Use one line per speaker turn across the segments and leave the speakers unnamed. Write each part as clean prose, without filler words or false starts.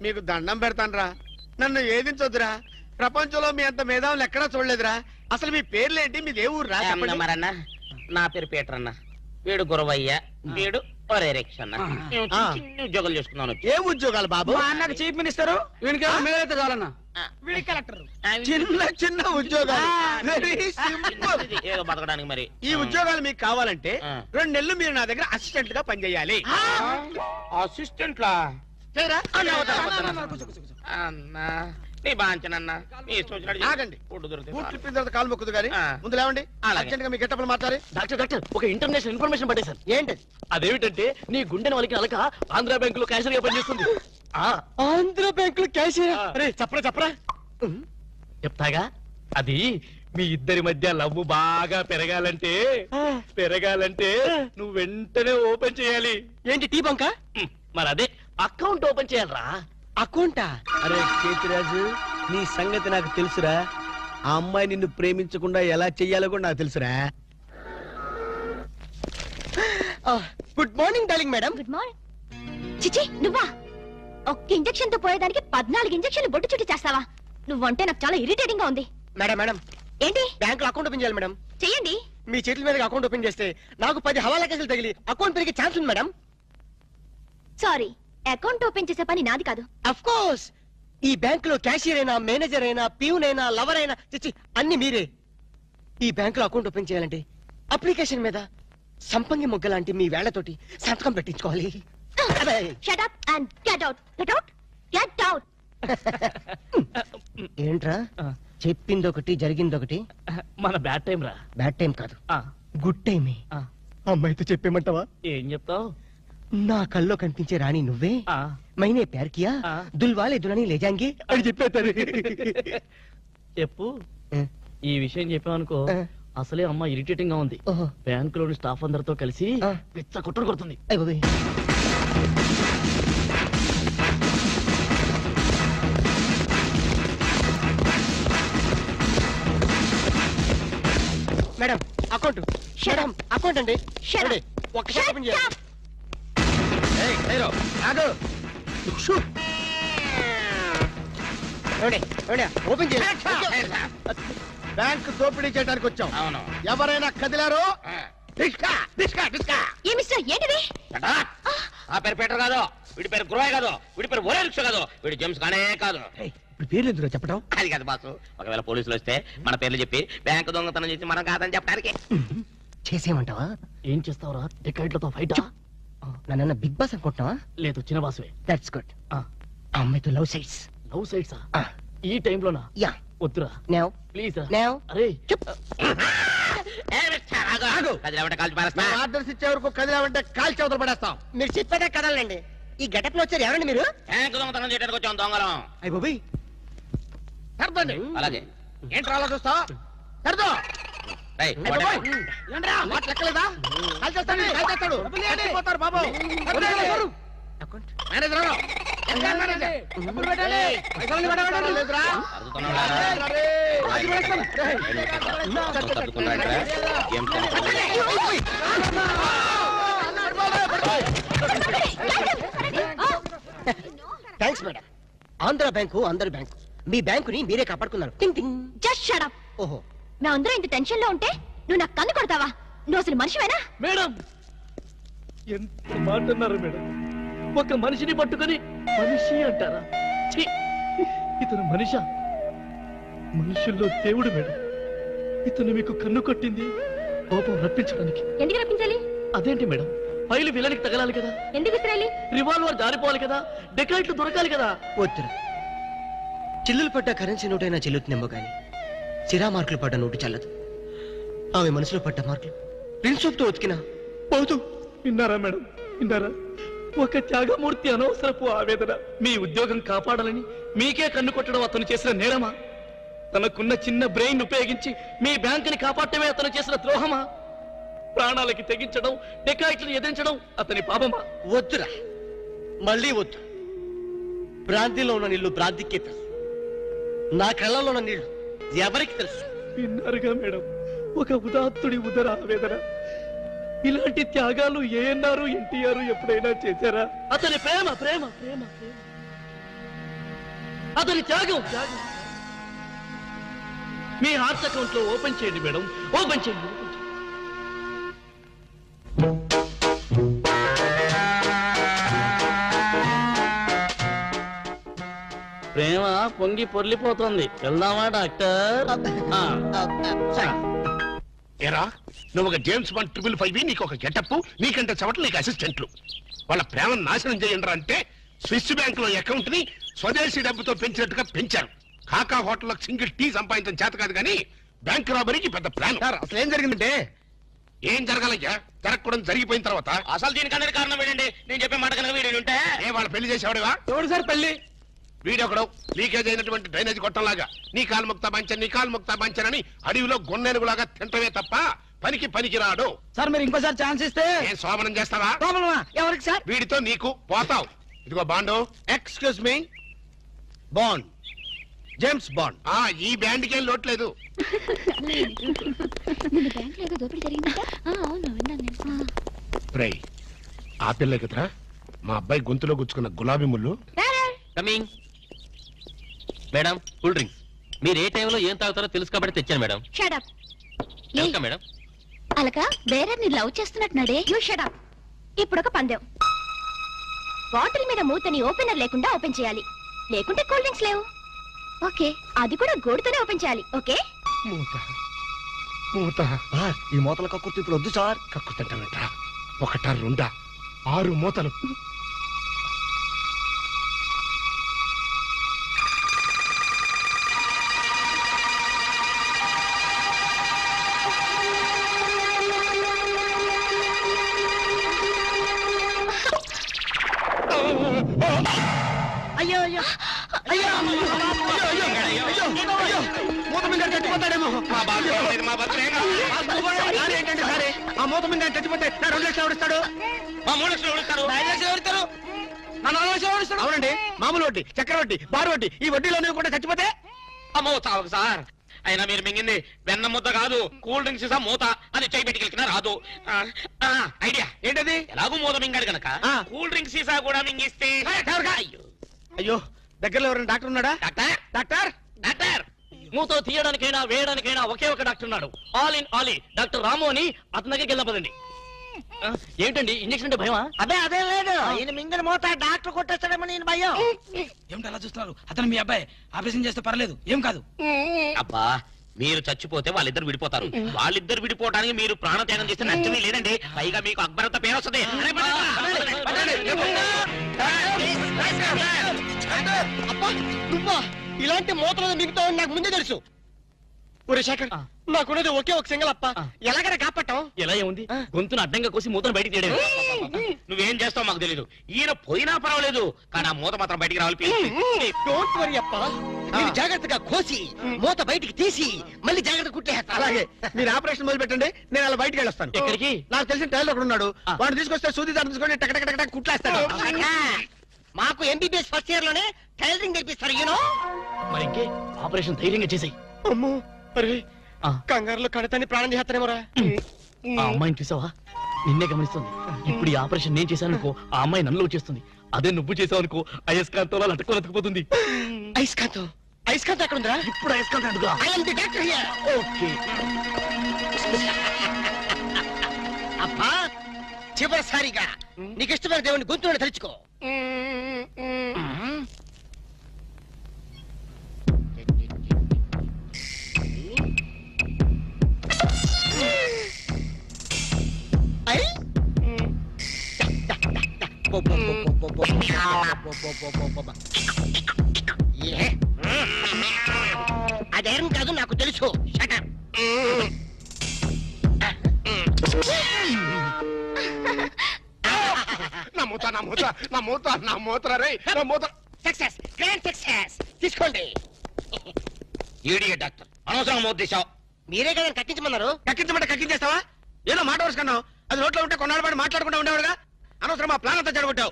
మీకు దండం పెడతానరా, నన్ను ఏదించొద్దురా. ప్రపంచంలో మీ అంత మేధావులు ఎక్కడా చూడలేదురా. అసలు మీ పేర్లేంటి, మీది ఏ ఊరు రా?
మరన్నా నా పేరు పీటర్ అన్న, వీడు గురవయ్య, వీడు ఉద్యోగాలు చేసుకున్నాను.
ఏం ఉద్యోగాలు బాబు?
అన్నకు చీఫ్ మినిస్టర్, వీడికి చాలన్నా కలెక్టర్.
చిన్న చిన్న ఉద్యోగాలు,
ఏదో బతకడానికి. మరి
ఈ ఉద్యోగాలు మీకు కావాలంటే 2 నెలలు మీరు నా దగ్గర అసిస్టెంట్ గా పనిచేయాలి.
అసిస్టెంట్ లా అన్నా? నీ బాంచనన్నా,
ఆగండి. కాలు మొక్కుదు గాని ముందు లేవండి. అర్జెంట్ గా మీ గెట్టపలు మార్చాలి.
డాక్టర్ ఒక ఇంటర్నేషనల్ ఇన్ఫర్మేషన్ పట్టేశారు.
ఏంటి
అదేమిటంటే నీ గుండెని వాళ్ళకి అలక ఆంధ్ర బ్యాంక్ లో క్యాషియర్ గా పనిచేస్తుంది.
ఆంధ్ర బ్యాంక్ లో క్యాషియర్?
చెప్పరా చెప్తాగా. అది మీ ఇద్దరి మధ్య లవ్ బాగా పెరగాలంటే నువ్వు వెంటనే ఓపెన్ చేయాలి.
ఏంటి టీ బంక?
మరి అదే అకౌంట్ ఓపెన్ చేయాలరా.
అకౌంటా? అరే కేతిరాజు, నీ సంగతి నాకు తెలుసురా. ఆ అమ్మాయి నిన్ను ప్రేమించకుండా ఎలా చెయ్యాలో కూడా నాకు తెలుసురా. Good morning darling madam.
Good morning. చిచి, నువ్వా? ఒక్క ఇంజెక్షన్ తో పోయేదానికి 14 ఇంజెక్షన్లు బొట్టు చుట్టి చేస్తావా? నువ్వంటే నాకు చాలా ఇరిటేటింగ్ గా ఉంది.
మేడం
ఏంటి?
బ్యాంక్ లో అకౌంట్ ఓపెన్ చేయాలి మేడం.
చెయ్యండి.
మీ చేతుల మీద అకౌంట్ ఓపెన్ చేస్తే నాకు 10 హవాలా కేసులు తగిలి అకౌంట్ పెరిగే ఛాన్స్ ఉంది మేడం.
సారీ, అకౌంట్ ఓపెన్ చేసే పని నాది కాదు.
అఫ్ కోర్స్, ఈ బ్యాంక్ లో క్యాషియర్ అయినా, మేనేజర్ అయినా, ప్యూన్ అయినా, లవర్ అయినా, చిచ్చి అన్ని మీరే. ఈ బ్యాంక్ లో అకౌంట్ ఓపెన్ చేయాలంటే అప్లికేషన్ మీద సంపంగి మొగ్గ లాంటి మీ వేళ్లతోటి సంతకం పెట్టించుకోవాలి.
Shut up and get out. Get out. Get out.
ఏంట్రా చెప్పిందొకటి జరిగిందొకటి?
మన బ్యాడ్ టైం రా.
బ్యాడ్ టైం కాదు, గుడ్ టైమే. అమ్మాయితో చెప్పేమంటావా?
ఏం చెప్తావు?
నా కల్లో కనిపించే రాణి నువ్వే, మైనే ప్యార్ కియా, దుల్వాలే దులని లేజాంగి అని చెప్పేస్తారు.
చెప్పు. ఈ విషయం చెప్పావనుకో, అసలే అమ్మ ఇరిటేటింగ్ గా ఉంది. బ్యాంక్ లోని స్టాఫ్ అందరితో కలిసి పిచ్చ కుట్ర కొడుతుంది.
Madam account. మేడం అకౌంట్ అండి. ఒక్కసారి ఓపెన్ చేయాలి. ఓపెన్ చేయాలి. బ్యాంక్ దోపిడీ చేయడానికి వచ్చాం.
అవును.
ఎవరైనా కదిలారో
ఏంటిది?
ఆ పేరు పీటర్ కాదు, వీడి పేరు గురవయ్య కాదు, వీడి పేరు ఒరే రిక్ష కాదు, వీడి జేమ్స్ కానే కాదు.
ఇప్పుడు పేర్లు ఎందుకు చెప్పడం?
అది కాదు బాసు, ఒకవేళ పోలీసులు వస్తే మన పేర్లు చెప్పి బ్యాంకు దొంగతనం చేసి మనం కాదని చెప్పడానికి.
చేసేయమంటావా?
ఏం చేస్తావురా? టికెట్లతో ఫైట్?
నన్ను బిగ్ బాస్ అనుకుంటున్నావా?
లేదు, చిన్న బాసువే.
That's good. అమ్మాయితో లవ్ సైడ్స్.
లవ్ సైడ్సా? ఈ టైంలోనా?
యా.
వద్దురా
నౌ
ప్లీజ్.
నౌ
అరే
ఆర్డర్స్ ఇచ్చే వరకు కదిలామంటే కాల్చి అవతల పడేస్తాం. మీరు చెప్పేదే కదలండి. ఈ గెటప్ లో వచ్చారు ఎవరండి మీరు?
బ్యాంకు దొంగతనం చేయడానికి వచ్చాం దొంగలం.
అయ్య బాబోయ్, సర్దండి.
అలాగే.
ఏంట్రా అలా చూస్తా? సర్దో. లెక్కలేదా? కాల్చేస్తాడు పోతారు బాబు. Manager thanks madam. Andhra bank అందరి బ్యాంకు. మీ బ్యాంకుని మీరే కాపాడుకున్నారు.
Just shut up.
ఓహో,
మేమందరం ఇంత టెన్షన్ లో ఉంటే నువ్వు నాకు కన్ను కొడతావా? నువ్వు అసలు మనిషివేనా?
మేడం ఎంత మాట అన్నారు మేడం. ఒక మనిషిని పట్టుకొని మనిషి అంటారా? ఇతను మనిషా? మనుషుల్లో దేవుడు మేడం. ఇతను మీకు కన్ను కొట్టింది కోపం రప్పించడానికి.
ఎందుకు రప్పించాలి?
అదేంటి మేడం, ఫైలు విలనికి తగలాలి కదా,
ఎందుకు ఇస్రాయలి?
రివాల్వర్ జారిపోవాలి కదా, డెకాయిట్లు దొరకాలి కదా.
వద్దురా, చిల్లులు పడ్డ కరెన్సీ నోటైనా చెల్లుతుందేమో గాని సిరా మార్కులు పడ్డ నోటు చల్లదు. ఆమె మనసులో పడ్డ మార్కులు ప్రిన్సోప్ తో ఉతికినా పోతూ.
విన్నారా మేడం, విన్నారా? ఒక త్యాగమూర్తి అనవసరపు ఆవేదన. మీ ఉద్యోగం కాపాడాలని మీకే కన్ను కొట్టడం అతను చేసిన నేరమా? తనకున్న చిన్న బ్రెయిన్ ఉపయోగించి మీ బ్యాంకుని కాపాడటమే అతను చేసిన ద్రోహమా? ప్రాణాలకి తెగించడం, డెకాయిట్లను ఎదిరించడం అతని పాపమా?
వద్దురా, మళ్ళీ వద్దు. భ్రాంతిలో ఉన్న నీళ్లు భ్రాంతికే తెలుసు, నా కళ్ళలో ఉన్న నీళ్లు ఎవరికి తెలుసు?
విన్నారుగా మేడం, ఒక ఉదాత్తుడి ఉదర ఆవేదన. ఇలాంటి త్యాగాలు ఏఎన్ఆర్ ఎన్టీఆర్ ఎప్పుడైనా చేశారా? అతని ప్రేమ ప్రేమ ప్రేమ ప్రేమ, అతని త్యాగం త్యాగం. మీ హార్ట్ అకౌంట్ లో ఓపెన్ చేయండి మేడం, ఓపెన్ చేయండి. ప్రేమ పొంగి పొర్లిపోతుంది. వెళ్దామా డాక్టర్?
ఏరా నువ్వు ఒక జేమ్స్ బాండ్ 555, నీకు ఒక గెటప్, నీకంటే చవట్లు నీకు అసిస్టెంట్లు. వాళ్ళ ప్రేమను నాశనం చేయండి అంటే స్విస్ బ్యాంక్ లో అకౌంట్ ని స్వదేశీ డబ్బుతో పెంచినట్టుగా పెంచారు. కాకా హోటల్లో సింగిల్ టీ సంపాదించడం చేత కాదు కానీ బ్యాంక్ రాబరీకి పెద్ద ప్లాన్.
అసలు ఏం జరిగిందంటే
ఏం జరగాలయ్యా? జరగకూడదు జరిగిపోయిన తర్వాత.
అసలు దీనికన్నా కారణం ఏంటండి? నేను చెప్పే మాట కనుక వీడు ఉంటే
ఏ వాళ్ళ పెళ్లి చేసేవాడువా?
ఎవడు సార్ పెళ్లి?
వీడొకడు లీకేజ్ అయినటువంటి డ్రైనేజ్ కొట్టంలాగా నీ కాలు ముక్తా బంచన్, నీ కాలు ముక్తా బంచన్ అని అడవిలో గొన్నెనుగులాగా తింటమే తప్ప పనికి రాడు.
సార్ మీరు ఇంకోసారి ఛాన్స్ ఇస్తే
ఏం శోభనం చేస్తావా?
ఎవరికి సార్?
వీడితో నీకు పోతావు. ఇదిగో bond.
Excuse me, bond, James bond.
ఈ బ్యాండ్కి ఏం లోట్లేదు. రై ఆ పిల్ల కదరా మా అబ్బాయి గొంతులో గుచ్చుకున్న గులాబీ ముళ్ళు.
Coming madam, cool drinks. మీరు ఏ టైంలో ఏం తాగుతారో తెలుసు కాబట్టి తెచ్చాను మేడం.
షడప్.
Welcome madam.
అలక వేరే ని లవ్ చేస్తున్నట్టున్నాడే. You shut up. ఇప్పుడు ఒక పందెం. బాటిల్ మీద మూతని ఓపెనర్ లేకుండా ఓపెన్ చేయాలి, లేకుంటే కూల్ డ్రింక్స్ లేవు. ఓకే, అది కూడా గోడుతోనే ఓపెన్ చేయాలి. ఓకే?
మూత
ఈ మూతల కక్కుర్తి ఇప్పుడు వద్దు సార్.
కక్కుతంటావేంట్రా? ఒకటా రెండా 6 మూతలు.
అయ్యో అయ్యో అయ్యో మూత మీద చచ్చిపోతాడేమో. ఏంటంటే సరే ఆ మూత మీద చచ్చిపోతే 2 లక్షలు ఎవరిస్తాడు?
3 లక్షలు ఎవరిస్తారు?
5 లక్షలు ఎవరిస్తారు? 4 లక్షలు ఎవరిస్తారు? అవునండి, మామూలు వడ్డీ, చక్కెర వడ్డీ, బారు వడ్డీ, ఈ వడ్డీలోనే కూడా చచ్చిపోతే
అమ్మో చావు సార్. అయినా మీరు మింగింది వెన్న ముద్ద కాదు, కూల్ డ్రింక్స్ సీసా మూత. అది చేయి పెట్టుకెళ్ళినా రాదు. ఐడియా
ఏంటది?
ఎలాగూ మూత మింగాడు కనుక కూల్ డ్రింక్స్ సీసా కూడా మింగిస్తే.
అయ్యో దగ్గరలో ఎవరైనా డాక్టర్ ఉన్నాడా?
డాక్టర్
డాక్టర్
డాక్టర్
మూతో తీయడానికైనా వేయడానికైనా ఒకే ఒక డాక్టర్ ఉన్నాడు. ఆల్ ఇన్ ఆల్ డాక్టర్ రాము అని అతని దగ్గరికి వెళ్దాం పదండి. ఏంటండి ఇంజక్షన్ అంటే భయమా?
అదే లేదు, ఈయన మింగిన మూత డాక్టర్ కొట్టేస్తాడేమో నేను భయం.
ఏమిటి అలా చూస్తున్నారు? అతను మీ అబ్బాయి, ఆపరేషన్ చేస్తే పర్లేదు, ఏం కాదు.
అబ్బా మీరు చచ్చిపోతే వాళ్ళిద్దరు విడిపోతారు. వాళ్ళిద్దరు విడిపోవడానికి మీరు ప్రాణత్యాగం చేస్తే నచ్చమే లేదండి. పైగా మీకు అక్బరంత పేరు వస్తుంది.
అబ్బా నువ్వా ఇలాంటి మూతలు మిగతా నాకు ముందే తెలుసు. ఒరే శేఖర్, నాకున్నది ఒకే ఒక సింగల్ అప్ప, ఎలాగైనా కాపాటం.
ఎలా ఏముంది, గొంతును అడ్డంగా కోసి మూతను బయటికి తీయడం.
నువ్వేం చేస్తావు మాకు తెలీదు. ఈయన పోయినా పర్వాలేదు, కానీ ఆ మూత మాత్రం బయటికి రావాలి.
డోంట్ వరీ అప్ప, నేను జాగ్రత్తగా కోసి మూత బయటికి తీసి మళ్ళీ జాగ్రత్త కుట్టేస్తా. అలాగే మీరు ఆపరేషన్ మొదలు పెట్టండి, నేను అలా బయటికి వెళ్ళొస్తాను.
ఎక్కడికి?
నాకు తెలిసిన టైలర్ ఒకడు ఉన్నాడు, వాడు తీసుకొస్తే సూది దాన్ని తీసుకొని టక్ టక్ టక్ కుట్లేస్తాడు. మాకు ఎంబీబీఎస్ ఫస్ట్ ఇయర్ లోనే టైలరింగ్ నేర్పిస్తారు. యూనో
మరి ఇంకే ఆపరేషన్ ధైర్యంగా చేసాయి.
అమ్మో అరే కంగారులో కడతాన్ని ప్రాణం చేస్తానేమోరా.
ఆ అమ్మాయిని చూసావా? నిన్నే గమనిస్తుంది. ఇప్పుడు ఈ ఆపరేషన్ నేను చేశాను అనుకో, ఆ అమ్మాయి నన్ను వచ్చేస్తుంది. అదే నువ్వు చేసావు అనుకో, అయస్కాంతో లట్టుకొని అతుకుపోతుంది.
అయస్కాంతం అయస్కాంతం ఎక్కడ ఉందిరా?
ఇప్పుడు అయస్కాంతం అడుగుగా.
I am the doctor here.
Okay.
అబ్బా చివరిసారిగా నీకు ఇష్టమైన దేవుని గొంతులను తలుచుకో. అదేం కాదు నాకు తెలుసు. Success, grand success. తీసుకోండి.
ఈడియట్ డాక్టర్, అనవసరంగా మూత తీసావు.
మీరే కదా కక్కించమన్నారు. కక్కించమంటే కక్కించేస్తావా? ఏదో మాట వరుసుకున్నావు, అది నోట్లో ఉంటే కొన్నాళ్ళ పాటు మాట్లాడుకుంటూ ఉండేవాడుగా. అనవసరం మా ప్లాన్ అంతా చెడగొట్టావు.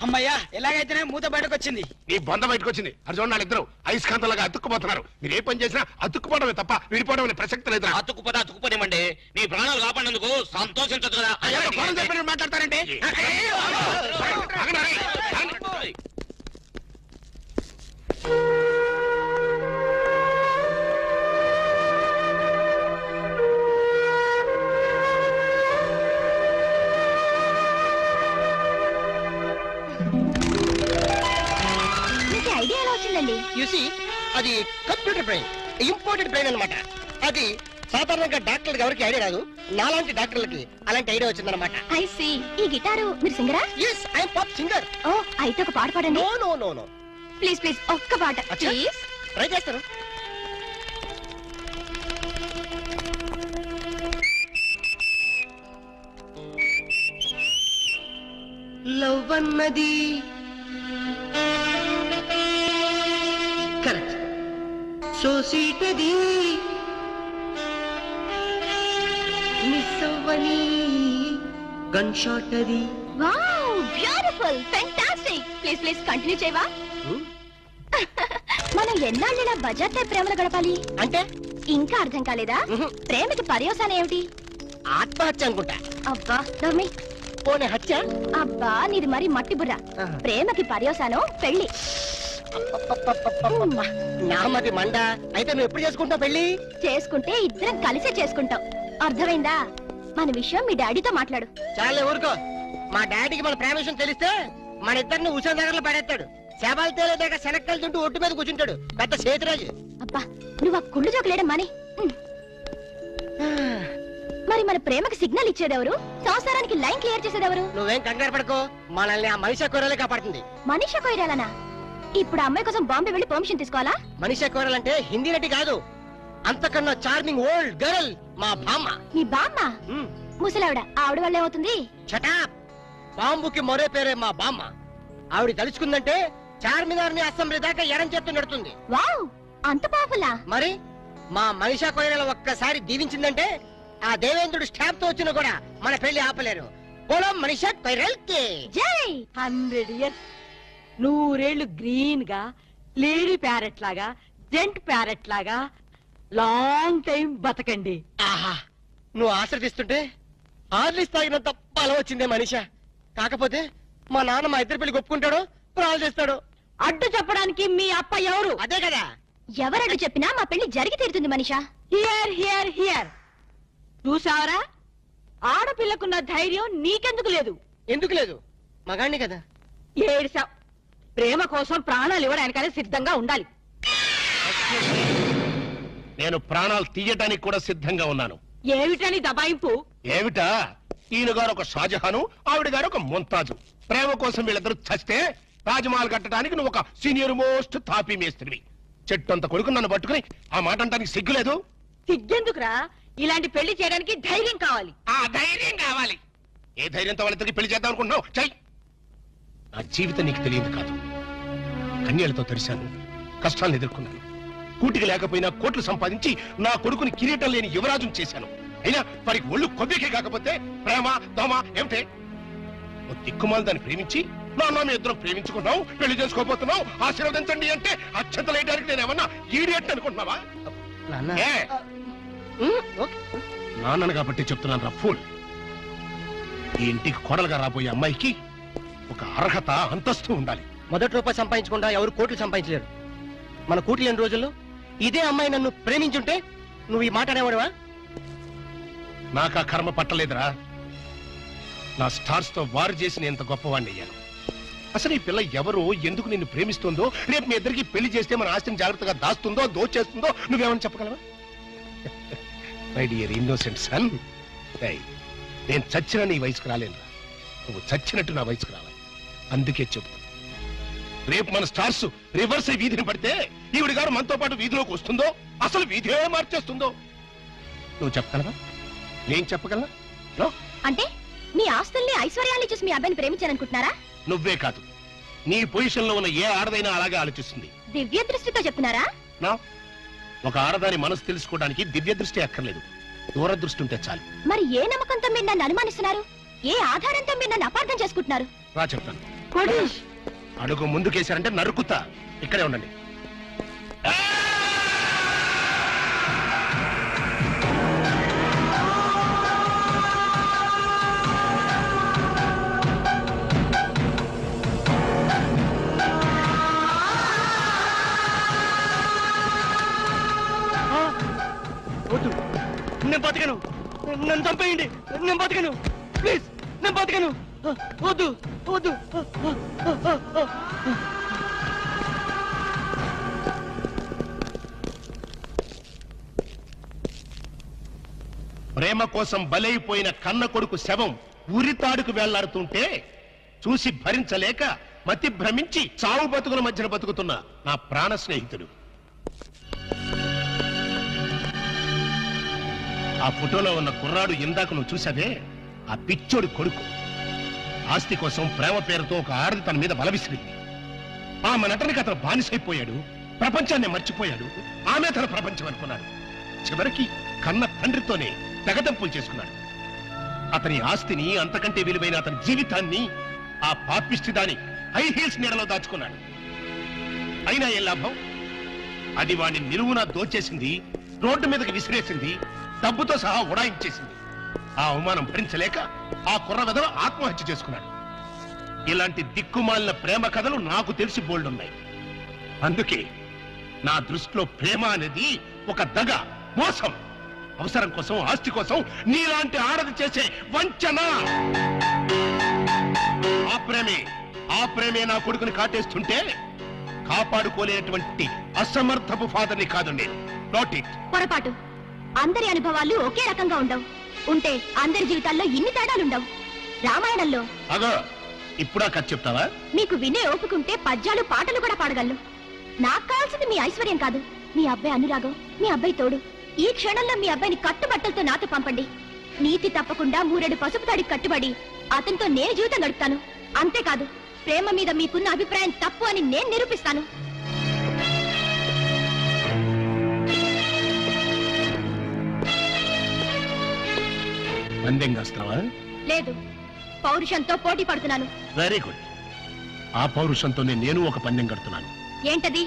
అమ్మయ్యా ఎలాగైతేనే మూత బయటకు వచ్చింది.
నీ బొంద బయటకు వచ్చింది. అది చూడండి వాళ్ళిద్దరు అయస్కాంతలాగా అతుక్కుపోతున్నారు. మీరు ఏ పని చేసినా అతుక్కుపోవడమే తప్ప విడిపోవడం అనే ప్రసక్తి లేదు.
అతుక్కుపోనివ్వండి. మీ ప్రాణాలు కాపాడినందుకు సంతోషించదు కదా.
మాట్లాడతారంటే
ఐడియా ఎలా వచ్చిందండి?
యూసి అది కంప్యూటర్ బ్రెయిన్, ఇంపోర్టెడ్ బ్రెయిన్ అన్నమాట. అది సాధారణంగా డాక్టర్లకు ఎవరికి ఐడియా రాదు. నాలాంటి డాక్టర్లకి అలాంటి ఐడియా వచ్చిందన్నమాట.
I see. ఈ గిటారు మీరు సింగరా?
yes I am pop singer.
ఓ అయితే ఒక పాట పాడండి.
no
ప్లీజ్ ప్లీజ్ ఒక్క పాట
అచ్చా?
ప్లీజ్.
ట్రై చేస్తాను. లవ్ అన్నది కరెక్ట్, సో సీట్ అది మిస్ అవ్వని గన్ షాట్ అది.
Wow beautiful fantastic. Please please continue చేయవా? మనం ఎన్నాళ్ళు ఇలా బజార్ టైప్ ప్రేమలు గడపాలి
అంటే
ఇంకా అర్థం కాలేదా? ప్రేమకి పర్యవసానం ఏమిటి?
ఆత్మహత్య అనుకుంటా.
అబ్బా నవ్మి.
పోనీ హత్య?
అబ్బా నీది మరి మట్టి బుర్ర.
ఆహా.
ప్రేమకి పర్యవసానం పెళ్లి.
నామది మండ. అయితే నువ్వు ఎప్పుడు చేసుకుంటావు పెళ్లి?
చేసుకుంటే ఇద్దరం కలిసే చేసుకుంటాం. అర్థమైందా? మన విషయం మీ డాడీతో మాట్లాడు.
చాలే ఊరుకో. మా డాడీకి మన ప్రేమ విషయం తెలిస్తే మన ఇద్దరిని ఉషానగర్లో పడేస్తాడు. శవాలు తేలేదాకా శనక్కలు తింటూ ఒట్టు మీద కూర్చుంటాడు. పెద్ద సేతురాజు.
అబ్బా నువ్వు ఆ కుళ్ళు జోకులేడం మాని. మరి మన ప్రేమకి సిగ్నల్ ఇచ్చేదెవరు? సంసారానికి లైన్ క్లియర్ చేసేదెవరు?
నువ్వేం కంగారు పడుకో. మనల్ని ఆ మనిషి కూరలే కాపాడుతుంది.
మనీషా కొయిరాలనా? ఇప్పుడు అమ్మాయి కోసం బాంబే వెళ్ళి పర్మిషన్ తీసుకోవాలా?
మనిషి కూరలంటే హిందీ నటి కాదు, అంతకన్నా చార్మింగ్ ఓల్డ్ గర్ల్ మా బామ్మ.
మీ బామ్మ? ముసలావిడ. ఆవిడ వల్ల ఏమవుతుంది?
చటాప్. బాంబుకి మరో పేరే మా బామ్మ. ఆవిడ తలుచుకుందంటే చార్మినార్ ని అసెంబ్లీ దాకా ఎడం చేత్తు నడుతుంది.
వావ్ అంత పాపులా?
మరి మా మనిషా కొయిరాల ఒక్కసారి దీవించిందంటే ఆ దేవేంద్రుడు స్టాప్ తో వచ్చినా కూడా మన పెళ్లి ఆపలేరు. పోలం మనిషా కొయిరాల్ కి
జై.
100 ఇయర్స్ 100 గ్రీన్ గా లేడీ ప్యారెట్ లాగా జెంట్ ప్యారెట్ లాగా లాంగ్ టైం బతకండి.
ఆహా, నువ్వు ఆశ్రదిస్తుంటే ఆర్లిస్ తాగినంత బలం వచ్చిందే మనిషా. కాకపోతే మా నాన్న మా ఇద్దరు పెళ్లి ఒప్పుకుంటాడో ప్రాణాలు చేస్తాడు.
అడ్డు చెప్పడానికి మీ అప్ప ఎవరు?
అదే కదా.
ఎవరడ్డు చెప్పినా మా పెళ్లి జరిగి తీరుతుంది మనిషా.
Here here here. చూసావరా, ఆడపిల్లకున్న ధైర్యం నీకెందుకు లేదు?
ఎందుకు లేదు? మగాణ్ణి కదా.
ఏడ్చావ్. ప్రేమ కోసం ప్రాణాలు ఇవ్వడానికనే సిద్ధంగా ఉండాలి.
నేను ప్రాణాలు తీయటానికి కూడా సిద్ధంగా ఉన్నాను.
ఏమిటని దబాయింపు?
ఏమిటా? ఈయన గారు ఒక షాజహాను, ఆవిడ గారు ఒక ముంతాజు. ప్రేమ కోసం వీళ్ళిద్దరు చస్తే తాజ్మహల్ కట్టడానికి నువ్వు ఒక సీనియర్ మోస్ట్ తాపీ మేస్త్రివి. చెట్టు అంత కొడుకు నన్ను పట్టుకుని ఆ మాట అంటానికి సిగ్గులేదు?
సిగ్గెందుకురా? ఇలాంటి పెళ్లి చేయడానికి ధైర్యం కావాలి.
ఆ ధైర్యం కావాలి. ఏ ధైర్యంతో వాళ్ళిద్దరికి పెళ్లి చేద్దాం అనుకుంటున్నావు? చెయ్. నా జీవితం నీకు తెలియదు కాదు. కన్యలతో తడిశాను, కష్టాలను ఎదుర్కొన్నాను. కూటికి లేకపోయినా కోట్లు సంపాదించి నా కొడుకుని కిరీటం లేని యువరాజును చేశాను. అయినా వారికి ఒళ్ళు కొద్దికే కాకపోతే ప్రేమ దోమ ఏమిటే? ఓ దిక్కుమాల దాన్ని ప్రేమించి నాన్న మీ ఇద్దరం ప్రేమించుకున్నాం, పెళ్లి చేసుకోబోతున్నాం, ఆశీర్వదించండి అంటే అక్షంతలేయడానికి నేను ఏమన్నా ఈడియట్ అనుకుంటున్నావా?
నాన్న.
ఏ? నాన్నను కాబట్టి చెప్తున్నాను రా ఫూల్. ఈ ఇంటికి కోడలుగా రాబోయే అమ్మాయికి ఒక అర్హత అంతస్తు ఉండాలి.
మొదటి రూపాయి సంపాదించకుండా ఎవరు కోట్లు సంపాదించలేరు. మన కూటి లేని రోజుల్లో ఇదే అమ్మాయి నన్ను ప్రేమించుంటే నువ్వు ఈ మాట అనేవాడువా?
నాకు ఆ కర్మ పట్టలేదురా. నా స్టార్స్ తో వారు చేసి నేను ఎంత గొప్పవాణ్ణి అయ్యాను. అసలు ఈ పిల్ల ఎవరో, ఎందుకు నిన్ను ప్రేమిస్తుందో, రేపు మీ ఇద్దరికి పెళ్లి చేస్తే మన ఆస్తిని జాగ్రత్తగా దాస్తుందో దోచేస్తుందో నువ్వేమని చెప్పగలవా? మై డియర్ ఇన్నోసెంట్ సన్, నేను చచ్చిన నీ వయసుకు రాలేనురా. నువ్వు చచ్చినట్టు నా వయసుకు రావాలి. అందుకే చెప్తా, రేపు మన స్టార్స్ రివర్స్ అయి వీధిని పడితే ఈవిడ గారు మనతో పాటు వీధిలోకి వస్తుందో, అసలు వీధే మార్చేస్తుందో నువ్వు చెప్పగలవా? నేను చెప్పగలనా? నో.
అంటే మీ ఆస్తుల్ని ఐశ్వర్యాన్ని చూసి మీ అబ్బాయిని ప్రేమించాలనుకుంటున్నారా?
నువ్వే కాదు, నీ పొజిషన్ లో ఉన్న ఏ ఆడదైనా అలాగే ఆలోచిస్తుంది.
దివ్య దృష్టితో చెప్తున్నారా?
నా ఒక ఆడదాని మనసు తెలుసుకోవడానికి దివ్య దృష్టి అక్కర్లేదు, దూరదృష్టి ఉంటే చాలు.
మరి ఏ నమ్మకంతో మీరు నన్ను అనుమానిస్తున్నారు? ఏ ఆధారంతో మీరు నన్ను అపార్థం చేసుకుంటున్నారు?
రా చెప్తాను.
కోటేష్
అడుగు ముందుకేశారంటే నరుకుతా. ఇక్కడే ఉండండి.
వద్దు, నేను బతకను. నన్ను చంపేయండి, నేను బతకను. ప్లీజ్, నేను బతకను. వద్దు వద్దు.
ప్రేమ కోసం బలైపోయిన కన్న కొడుకు శవం ఉరితాడుకు వేళ్లాడుతుంటే చూసి భరించలేక మతి భ్రమించి చావు బతుకుల మధ్యన బతుకుతున్న నా ప్రాణ స్నేహితుడు. ఆ ఫోటోలో ఉన్న కుర్రాడు ఇందాక నువ్వు చూసావే, ఆ పిచ్చోడి కొడుకు. ఆస్తి కోసం ప్రేమ పేరుతో ఒక ఆడది తన మీద బలవిసిరింది. ఆమె నటనకి అతను బానిసైపోయాడు, ప్రపంచాన్ని మర్చిపోయాడు. ఆమె తన ప్రపంచం అనుకున్నాడు. చివరికి కన్న తండ్రితోనే తెగదంపులు చేసుకున్నాడు. అతని ఆస్తిని, అంతకంటే విలువైన అతని జీవితాన్ని ఆ పాపిష్టి దాని హై హీల్స్ నీడలో దాచుకున్నాడు. అయినా ఏం లాభం? అది వాడిని నిలువునా దోచేసింది, రోడ్డు మీదకి విసిరేసింది, డబ్బుతో సహా ఉడాయించేసింది. ఆ అవమానం భరించలేక ఆ కుర్ర వెధవ ఆత్మహత్య చేసుకున్నాడు. ఇలాంటి దిక్కుమాలిన ప్రేమ కథలు నాకు తెలిసి బోల్డున్నాయి. అందుకే నా దృష్టిలో ప్రేమ అనేది ఒక దగ, మోసం. అవసరం కోసం, ఆస్తి కోసం నీలాంటి ఆడది చేసే వంచన. ఆ ప్రేమే నా కొడుకుని కాటేస్తుంటే కాపాడుకోలేనటువంటి అసమర్థపు ఫాదర్ని కాదు నేను. Not it.
పొరపాటు. అందరి అనుభవాలు ఒకే రకంగా ఉండవు. ఉంటే అందరి జీవితాల్లో ఇన్ని తేడాలుండవు. రామాయణంలో
అగో ఇప్పుడా కథ చెప్తావా?
మీకు వినే ఓపుకుంటే పద్యాలు, పాటలు కూడా పాడగలను. నాకు కావాల్సింది మీ ఐశ్వర్యం కాదు, మీ అబ్బాయి అనురాగం, మీ అబ్బాయి తోడు. ఈ క్షణంలో మీ అబ్బాయిని కట్టుబట్టలతో నాతో పంపండి. నీతి తప్పకుండా 3 పసుపు తాడికి కట్టుబడి అతనితో నేను జీవితం గడుపుతాను. అంతేకాదు, ప్రేమ మీద మీకున్న అభిప్రాయం తప్పు అని నేను నిరూపిస్తాను.
పందెం కాస్తావా?
లేదు, పౌరుషంతో పోటీ పడుతున్నాను.
Very good. ఆ పౌరుషంతోనే నేను ఒక పందెం కడుతున్నాను.
ఏంటది?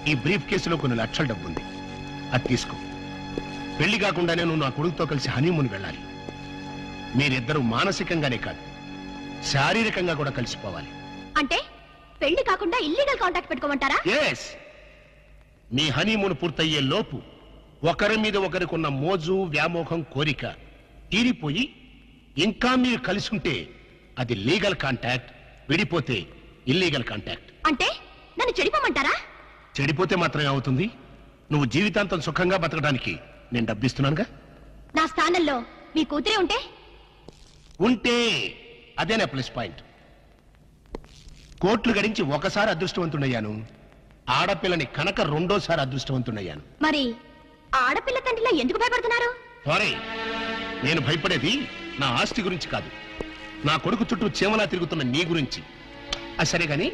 ఈ బ్రీఫ్ కేసులో కొన్ని లక్షల డబ్బుంది, అది తీసుకో. పెళ్లి కాకుండానే నువ్వు నా కొడుకుతో కలిసి హనీమూన్ వెళ్ళాలి. మీరిద్దరూ మానసికంగానే కాదు, శారీరకంగా కూడా కలిసిపోవాలి.
అంటే పెళ్లి కాకుండా ఇల్లీగల్ కాంటాక్ట్ పెట్టుకోమంటారా?
ఎస్. మీ హనీమూన్ పూర్తయ్యే లోపు ఒకరి మీద ఒకరికున్న మోజు, వ్యామోహం, కోరిక తీరిపోయి ఇంకా మీరు కలిసి ఉంటే అది లీగల్ కాంటాక్ట్, విడిపోతే ఇల్లీగల్ కాంటాక్ట్.
అంటే నన్ను చెడిపోమంటారా?
చెడిపోతే మాత్రమే అవుతుంది. నువ్వు జీవితాంతం సుఖంగా బతకడానికి నేను డబ్బిస్తున్నానుగా.
నా స్థానంలో మీ కూతురే
ఉంటే అదేనా ప్లస్ పాయింట్. కోట్లు గడించి ఒకసారి అదృష్టవంతుడయ్యాను, ఆడపిల్లని కనుక 2వ అదృష్టవంతుడయ్యాను.
మరి ఆడపిల్ల తండ్రిలో ఎందుకు భయపడుతున్నారు?
సారీ, నేను భయపడేది నా ఆస్తి గురించి కాదు, నా కొడుకు చుట్టూ చీమలా తిరుగుతున్న నీ గురించి. అది సరే గాని,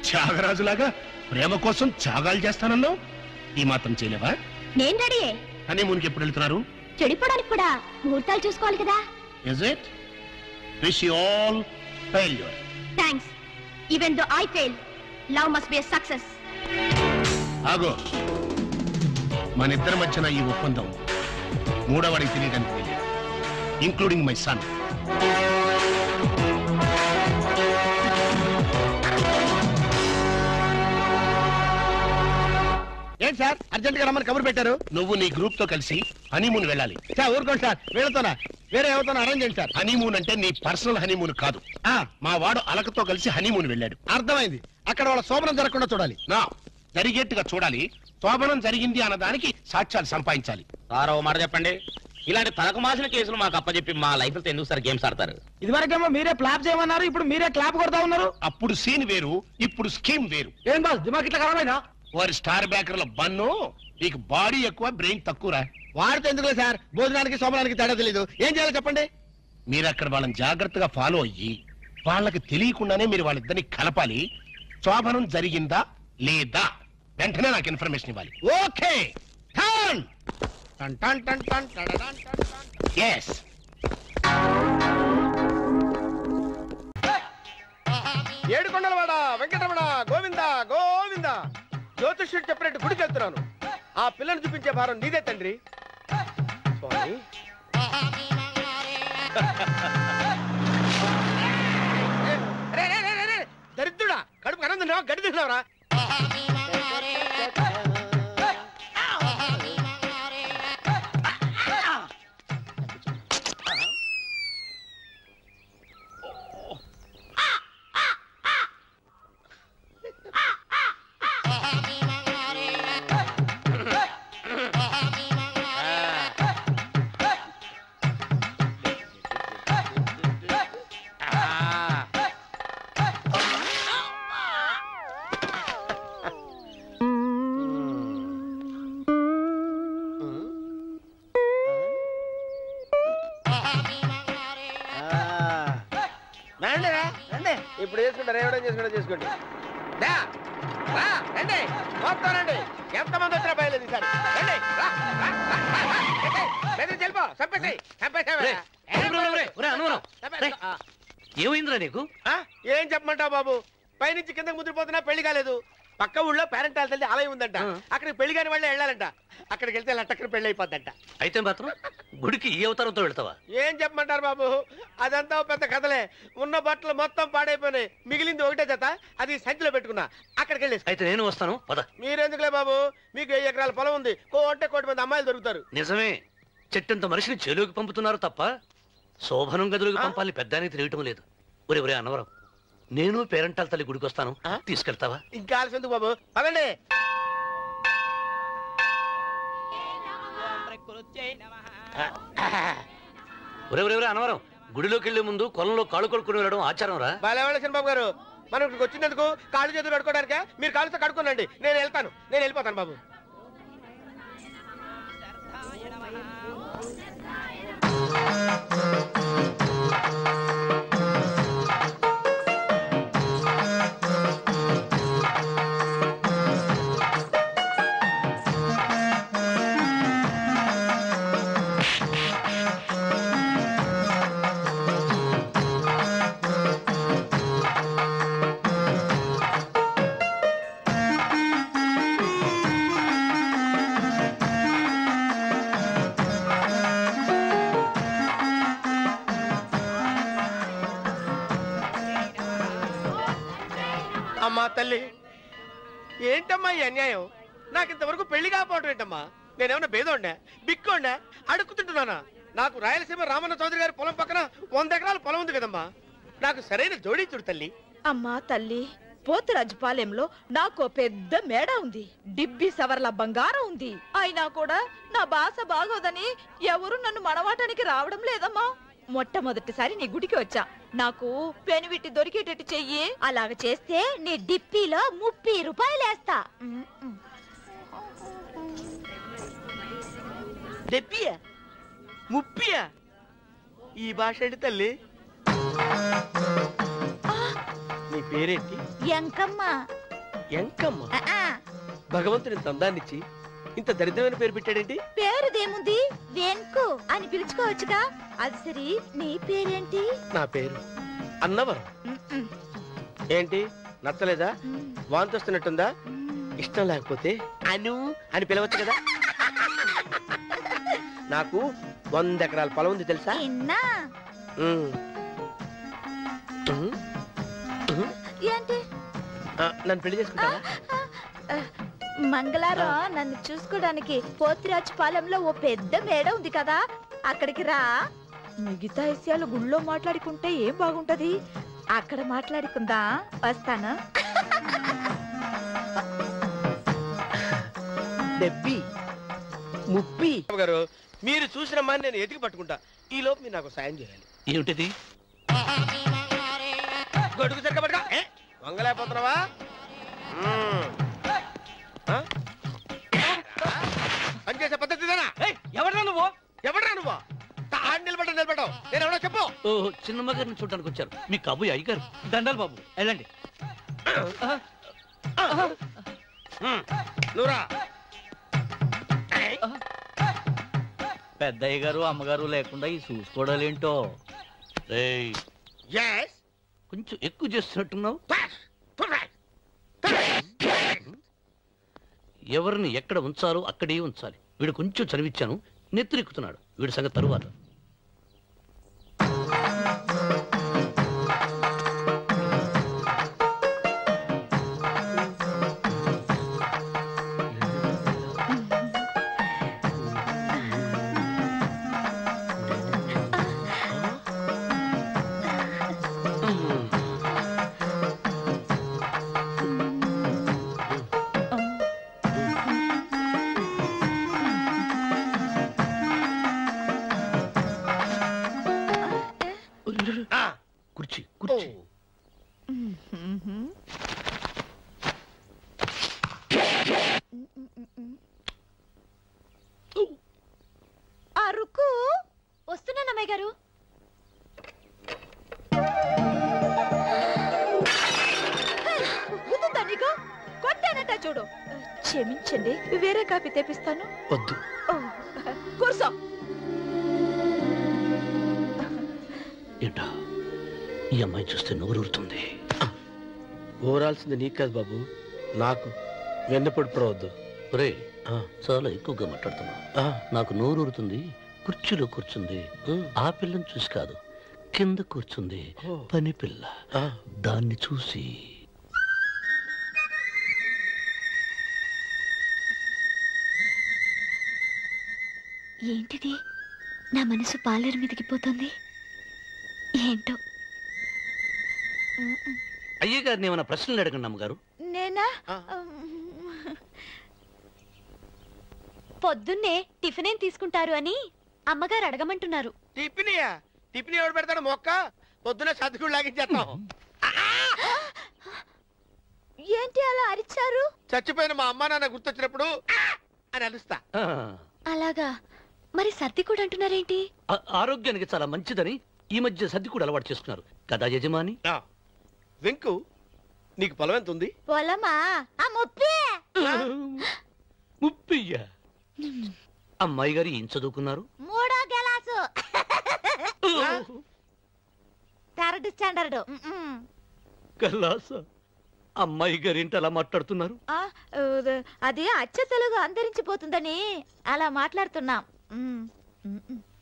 త్యాగరాజులాగా ప్రేమ కోసం త్యాగాలు చేస్తానన్నావు, ఈ మాత్రం చేయలేవా?
నేను రెడీయే.
హనీమూన్కి ఎప్పుడు వెళ్తున్నారు?
చెడిపోవడానికి కూడా ముహూర్తాలు చూసుకోవాలి కదా.
Is it? Wish you all failure.
Thanks. Even though I fail, love must be a success.
ఆగో, మన ఇద్దరి మధ్యన ఈ ఒప్పందం 3వవాడికి తెలియడానికి తెలియదు, ఇంక్లూడింగ్ మై సన్.
ఏంటి సార్ అర్జెంట్ గా రమ్మని కబురు పెట్టారు?
నువ్వు నీ గ్రూప్ తో కలిసి హనీమూన్ వెళ్ళాలి.
సార్ ఊరుకోండి సార్, వీళ్ళతోనా వేరే ఎవరితోనా అరేంజ్ చేయండి సార్.
హనీమూన్ అంటే నీ పర్సనల్ హనీమూన్ కాదు. మా వాడు అలకతో కలిసి హనీమూన్ వెళ్ళాడు.
అర్థమైంది. అక్కడ వాళ్ళ శోభనం జరగకుండా చూడాలి.
నా జరిగేట్టుగా చూడాలి. శోభనం జరిగింది అన్నదానికి సాక్ష్యాలు సంపాదించాలి.
సార్ ఓ మాట చెప్పండి, ఇలాంటి తలకు మాసిన కేసులు మాకు అప్పచెప్పి మా లైఫ్ తో ఎందుకు సార్ గేమ్స్ ఆడతారు?
ఇదివరకేమో మీరే క్లాప్ చేయమన్నారు, ఇప్పుడు మీరే క్లాప్ కొడతా ఉన్నారు.
అప్పుడు సీన్ వేరు, ఇప్పుడు స్కీమ్ వేరు.
ఏం బాస్ దిమాగ్ ఇట్లా ఖరాబైనా?
వారి స్టార్ బ్యాకర్ల బన్ను, నీకు బాడీ ఎక్కువ బ్రెయిన్ తక్కువరా.
వాడితే ఎందుకులే సార్, భోజనానికి శోభనానికి తేడా తెలీదు. ఏం చేయాలో చెప్పండి.
మీరు అక్కడ వాళ్ళని జాగ్రత్తగా ఫాలో అయ్యి వాళ్ళకి తెలియకుండానే మీరు వాళ్ళిద్దరిని కలపాలి. శోభనం జరిగిందా లేదా వెంటనే నాకు ఇన్ఫర్మేషన్ ఇవ్వాలి.
ఓకే. టర్న్ టన్ టన్ టన్ టన్ టడడన్ టన్ టన్.
ఎస్.
ఏడుకొండలవాడ వెంకటరమణ గోవింద గోవింద. జ్యోతిష్యుడు చెప్పినట్టు గుడికి వెళ్తున్నాను. ఆ పిల్లను చూపించే భారం నీదే తండ్రి. స్వామి దరిద్రుడా, కడుపు అన్నం తిన్నావా గడి తిన్నావరా? ఇప్పుడు చేసుకుంటారు, ఏమైనా చేసుకుంటా చేసుకోండి. రండి మొత్తం రండి, ఎంతమంది వచ్చినా బయలుదేరి ఈసారి రండి. చెల్పో చంపేసి
ఏమైందిరా నీకు?
ఏం చెప్పమంటావు బాబు, పైనుంచి కిందకి ముద్రపోతున్నా పెళ్లి కాలేదు. పక్క ఊళ్ళో పేరెంట్ తల్లి ఆలయం ఉందంట, అక్కడికి పెళ్లి కాని వాళ్ళే వెళ్ళాలంట. అక్కడికి వెళ్తే లట్టక్కన పెళ్లి అయిపోద్దంట.
అయితే మాత్రం గుడికి ఈ అవతారంతో వెళ్తావా?
ఏం చెప్పమంటారు బాబు, అదంతా పెద్ద కథలే. ఉన్న బట్టలు మొత్తం పాడైపోయినాయి, మిగిలింది ఒకటే జత, అది సంచిలో పెట్టుకున్నా. అక్కడికి వెళ్ళేసి
అయితే నేను వస్తాను పద.
మీరెందుకులే బాబు, మీకు 10 ఎకరాల పొలం ఉంది, కోటి మంది అమ్మాయిలు దొరుకుతారు.
నిజమే, చెట్టంత మనిషిని చేలోకి పంపుతున్నారు తప్ప శోభనం గదులకు పంపాలని పెద్దానికి తెలియటం లేదు. ఒరే ఒరే అన్నవరం, నేను పేరెంటాల తల్లి గుడికి వస్తాను, తీసుకెళ్తావా?
ఇంకా ఆలస్యం ఎందుకు బాబు, పదండి.
ఒరే ఒరే ఒరే అన్నవరం, గుడిలోకి వెళ్లే ముందు కొలంలో కాళ్ళు కొడుకుని వెళ్ళడం ఆచారం రా.
బాలేవాళ్ళ చంద్రబాబు గారు, మనం ఇక్కడికి వచ్చినందుకు కాళ్ళు చేతులు కడుక్కోవడానికే. మీరు కాళ్ళతో కడుక్కోనండి, నేను వెళ్తాను, నేను వెళ్ళిపోతాను బాబు. అమ్మా తల్లి, ఏంటమ్మా ఈ అన్యాయం? నాకు ఇంతవరకు పెళ్లి కాకపోవడం ఏంటమ్మా? నేనేమన్నా బేదోండా, బిక్కోండా, అడుక్కుతుంటున్నానా? నాకు రాయలసీమ రామన్న చౌదరి గారి పొలం పక్కన 100 ఎకరాల పొలం ఉంది కదమ్మా. నాకు సరైన జోడీ చూడు తల్లి.
అమ్మా తల్లి, పోతురాజుపాలెంలో నాకు పెద్ద మేడ ఉంది, డిబ్బి సవర్ల బంగారం ఉంది. అయినా కూడా నా భాష బాగోదని ఎవరు నన్ను మనవాటానికి రావడం లేదమ్మా. మొట్టమొదటిసారి నీ గుడికి వచ్చా, నాకు పెనువిట్టి దొరికేటట్టు చెయ్యి. అలాగ చేస్తే నీ డిప్పిలో 30 రూపాయలు వేస్తా.
డెబ్బియా 30? ఈ భాష ఏంటి తల్లి? నీ పేరేంటి?
ఎంకమ్మ.
ఎంకమ్మ? భగవంతుని దందాన్నిచ్చి ఇంత దరిద్రమైన పేరు పెట్టాడేంటి?
పేరుదేముంది, వెంకు అని పిలుచుకోవచ్చుగా. అది సరి, నీ పేరేంటి?
నా పేరు అన్నవరం. ఏంటి నచ్చలేదా? వాంతి వస్తున్నట్టుందా? ఇష్టం లేకపోతే అను అని పిలవచ్చు కదా. నాకు 100 ఎకరాల పొలం ఉంది తెలుసా?
ఏంటి?
నన్ను పెళ్లి చేసుకుంటావా?
మంగళవారం నన్ను చూసుకోవడానికి పోతిరాజుపాలెంలో ఓ పెద్ద మేడ ఉంది కదా, అక్కడికి రా. మిగతా విషయాలు గుళ్ళో మాట్లాడుకుంటే ఏం బాగుంటది, అక్కడ మాట్లాడుకుందా. వస్తాను.
డెబ్బి 30 గారు, మీరు చూసిన మా నేను ఎతికి పట్టుకుంటా. ఈ లోపు మీరు నాకు సాయం చేయాలి.
ఏమిటిది?
గొడుగు సరిగ్గా పట్టుకో. వంగలేకపోతున్నావా? పనిచేసే పద్ధతిదేనా?
ఎవరా నువ్వు?
ఎవడరా నువ్వు? నిలబడ్డావు. నేను ఎవడో చెప్పు.
ఓహో, చిన్నమ్మ గారిని చూడడానికి వచ్చారు. మీ కాబోయే అయ్యగారు. దండాలు బాబు, వెళ్ళండి.
నువ్వురా.
పెద్దయ్య గారు అమ్మగారు లేకుండా ఈ చూసుకోవడాలేంటో.
Yes.
కొంచెం ఎక్కువ చేస్తున్నట్టున్నావు. ఎవరిని ఎక్కడ ఉంచాలో అక్కడే ఉంచాలి. వీడు కొంచెం చదివిచ్చాను, నెత్తిరెక్కుతున్నాడు. వీడి సంగతి తరువాత. కుర్చీ కుర్చీ.
అరుకు
వస్తున్నాను అమ్మాయి గారు.
గుద్దుతా నీకు? కొట్టానట చూడు. క్షమించండి, వేరే కాపీ తెప్పిస్తాను.
వద్దు.
కూర్చో.
ఏంటా ఈ అమ్మాయి చూస్తే నోరూరుతుంది.
ఊరాల్సింది నీకు కాదు బాబు, నాకు. వెన్నపొడి పడవద్దు.
రే, చాలా ఎక్కువగా మాట్లాడుతున్నా. నాకు నోరూరుతుంది. కుర్చీలో కూర్చుంది. ఆ పిల్లని చూసి కాదు, కింద కూర్చుంది పని పిల్ల. దాన్ని చూసి.
ఏంటిది? నా మనసు పాలేరు మీదకి పోతుంది. ఏంటో.
అయ్యగారిని ఏమైనా ప్రశ్నలు అడగండి అమ్మగారు.
నేనా?
పొద్దున్నే టిఫిన్ ఏం తీసుకుంటారు అని అమ్మగారు అడగమంటున్నారు.
టిఫినియా? టిఫిన్ ఎవడు పెడతాడు మొక్క? పొద్దున సతుకుడు లాగించేస్తాం.
ఏంటి అలా అరిచారు?
చచ్చిపోయిన మా అమ్మ నాన్న గుర్తొచ్చినప్పుడు అని అలుస్తా.
అలాగా? మరి సర్ది కూడా అంటున్నారేంటి?
ఆరోగ్యానికి చాలా మంచిదని ఈ మధ్య సర్ది కూడా అలవాటు చేసుకున్నారు కదా యజమాని.
వెంకు, నీకు పొలం ఎంత ఉంది?
పొలమా?
ముప్పయ్యా. అమ్మాయి గారు ఏం చదువుకున్నారు?
3వ క్లాసు, 3rd స్టాండర్డ్.
కల్లాస. అమ్మాయి గారు ఏంటి అలా మాట్లాడుతున్నారు?
అది అచ్చ తెలుగు అంతరించిపోతుందని అలా మాట్లాడుతున్నాం.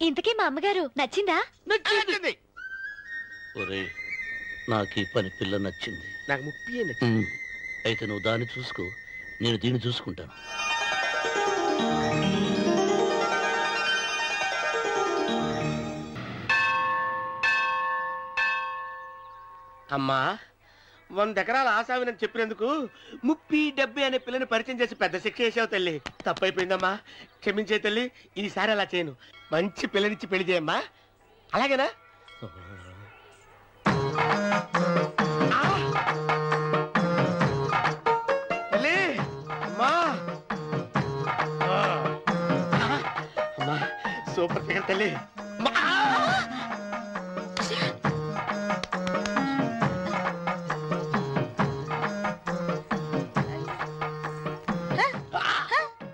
ఇంతకీ మా అమ్మగారు నచ్చిందా?
నచ్చింది.
ఒరే, నాకు ఈ పని పిల్ల నచ్చింది.
నాకు 30 నచ్చింది.
అయితే నువ్వు దాన్ని చూసుకో, నేను దీన్ని చూసుకుంటాను.
అమ్మా, 100 ఎకరాల ఆసామినని చెప్పినందుకు 30-70 అనే పిల్లని పరిచయం చేసి పెద్ద శిక్ష చేసావు తల్లి. తప్పైపోయిందమ్మా, క్షమించే తల్లి. ఈసారి అలా చేయను. మంచి పిల్లనిచ్చి పెళ్లి చేయమ్మా. అలాగేనా? తల్లి, అమ్మా, అమ్మా, సూపర్ ఫిగర్ తల్లి.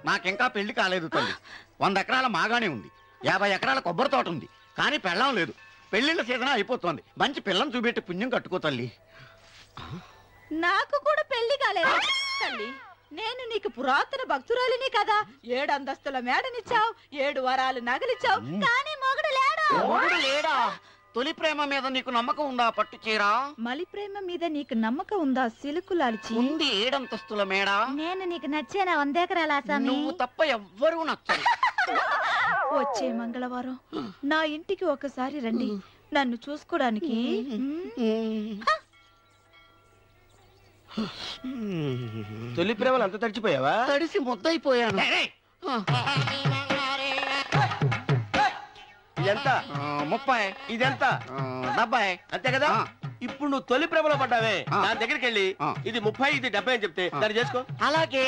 నాకింకా పెళ్లి కాలేదు తల్లి. 100 ఎకరాల మాగానే ఉంది, 50 ఎకరాల కొబ్బరి తోట ఉంది, కానీ పెళ్ళం లేదు. పెళ్లిళ్ళ సీజన్ అయిపోతుంది. మంచి పిల్లని చూపెట్టి పుణ్యం కట్టుకో తల్లి.
నాకు కూడా పెళ్లి కాలేదు తల్లి. నేను నీకు పురాతన భక్తురాలిని కదా. 7 అంతస్తుల మేడనిచ్చావు, 7 వరాలు నగలిచ్చావు, కానీ మొగుడు లేడా?
మొగుడు లేడా? తొలి ప్రేమ మీద నీకు నమ్మకం ఉందా? పట్టు చీరా.
మలి ప్రేమ మీద నీకు నమ్మకం ఉందా? సిలుకులాల్చి
ఉంది 7 అంతస్తుల మేడ.
నేను నీకు నచ్చేనా? 100 ఎకరాల ఆసామి.
నువ్వు తప్ప ఎవ్వరూ నచ్చరు.
వచ్చే మంగళవారం నా ఇంటికి ఒకసారి రండి, నన్ను చూసుకోవడానికి.
తొలి ప్రేమలు అంత తడిచిపోయావా?
తడిసి ముద్దయిపోయాను.
ఇదెంత?
30.
ఇదెంత?
70.
అంతే కదా? ఇప్పుడు నువ్వు తొలి ప్రేమలో పడ్డావే, దాని దగ్గరికి వెళ్ళి ఇది 30 ఇది 70 అని చెప్తే దాన్ని చేసుకో.
అలాగే.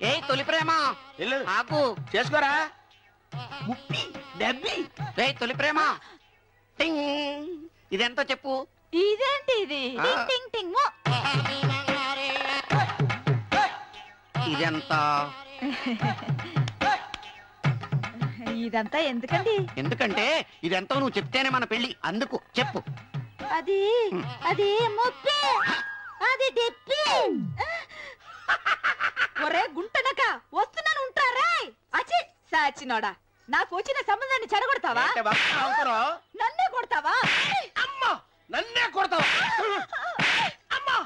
ఏ తొలి ప్రేమ ఆకు
చేసుకోరా. 30, 70.
ఏ తొలి ప్రేమ ఇదెంత చెప్పు.
ఇదేంటి ఇది? టింగ్ టింగ్ టింగ్ మో.
ఇదెంత?
ఇదంతా ఎందుకండి?
ఎందుకంటే ఇదెంతో నువ్వు చెప్తేనే మన పెళ్లి. అందుకు చెప్పు.
అది అది ముప్పి అది డిప్పి. ఒరే గుంటనక వస్తున్నాను ఉంటారా? అచి సాచినోడా, నాకు వచ్చిన సంబంధాన్ని చెడగొడతావా? నన్నే కొడతావా?
అమ్మా నన్నే కొడతావా? అమ్మా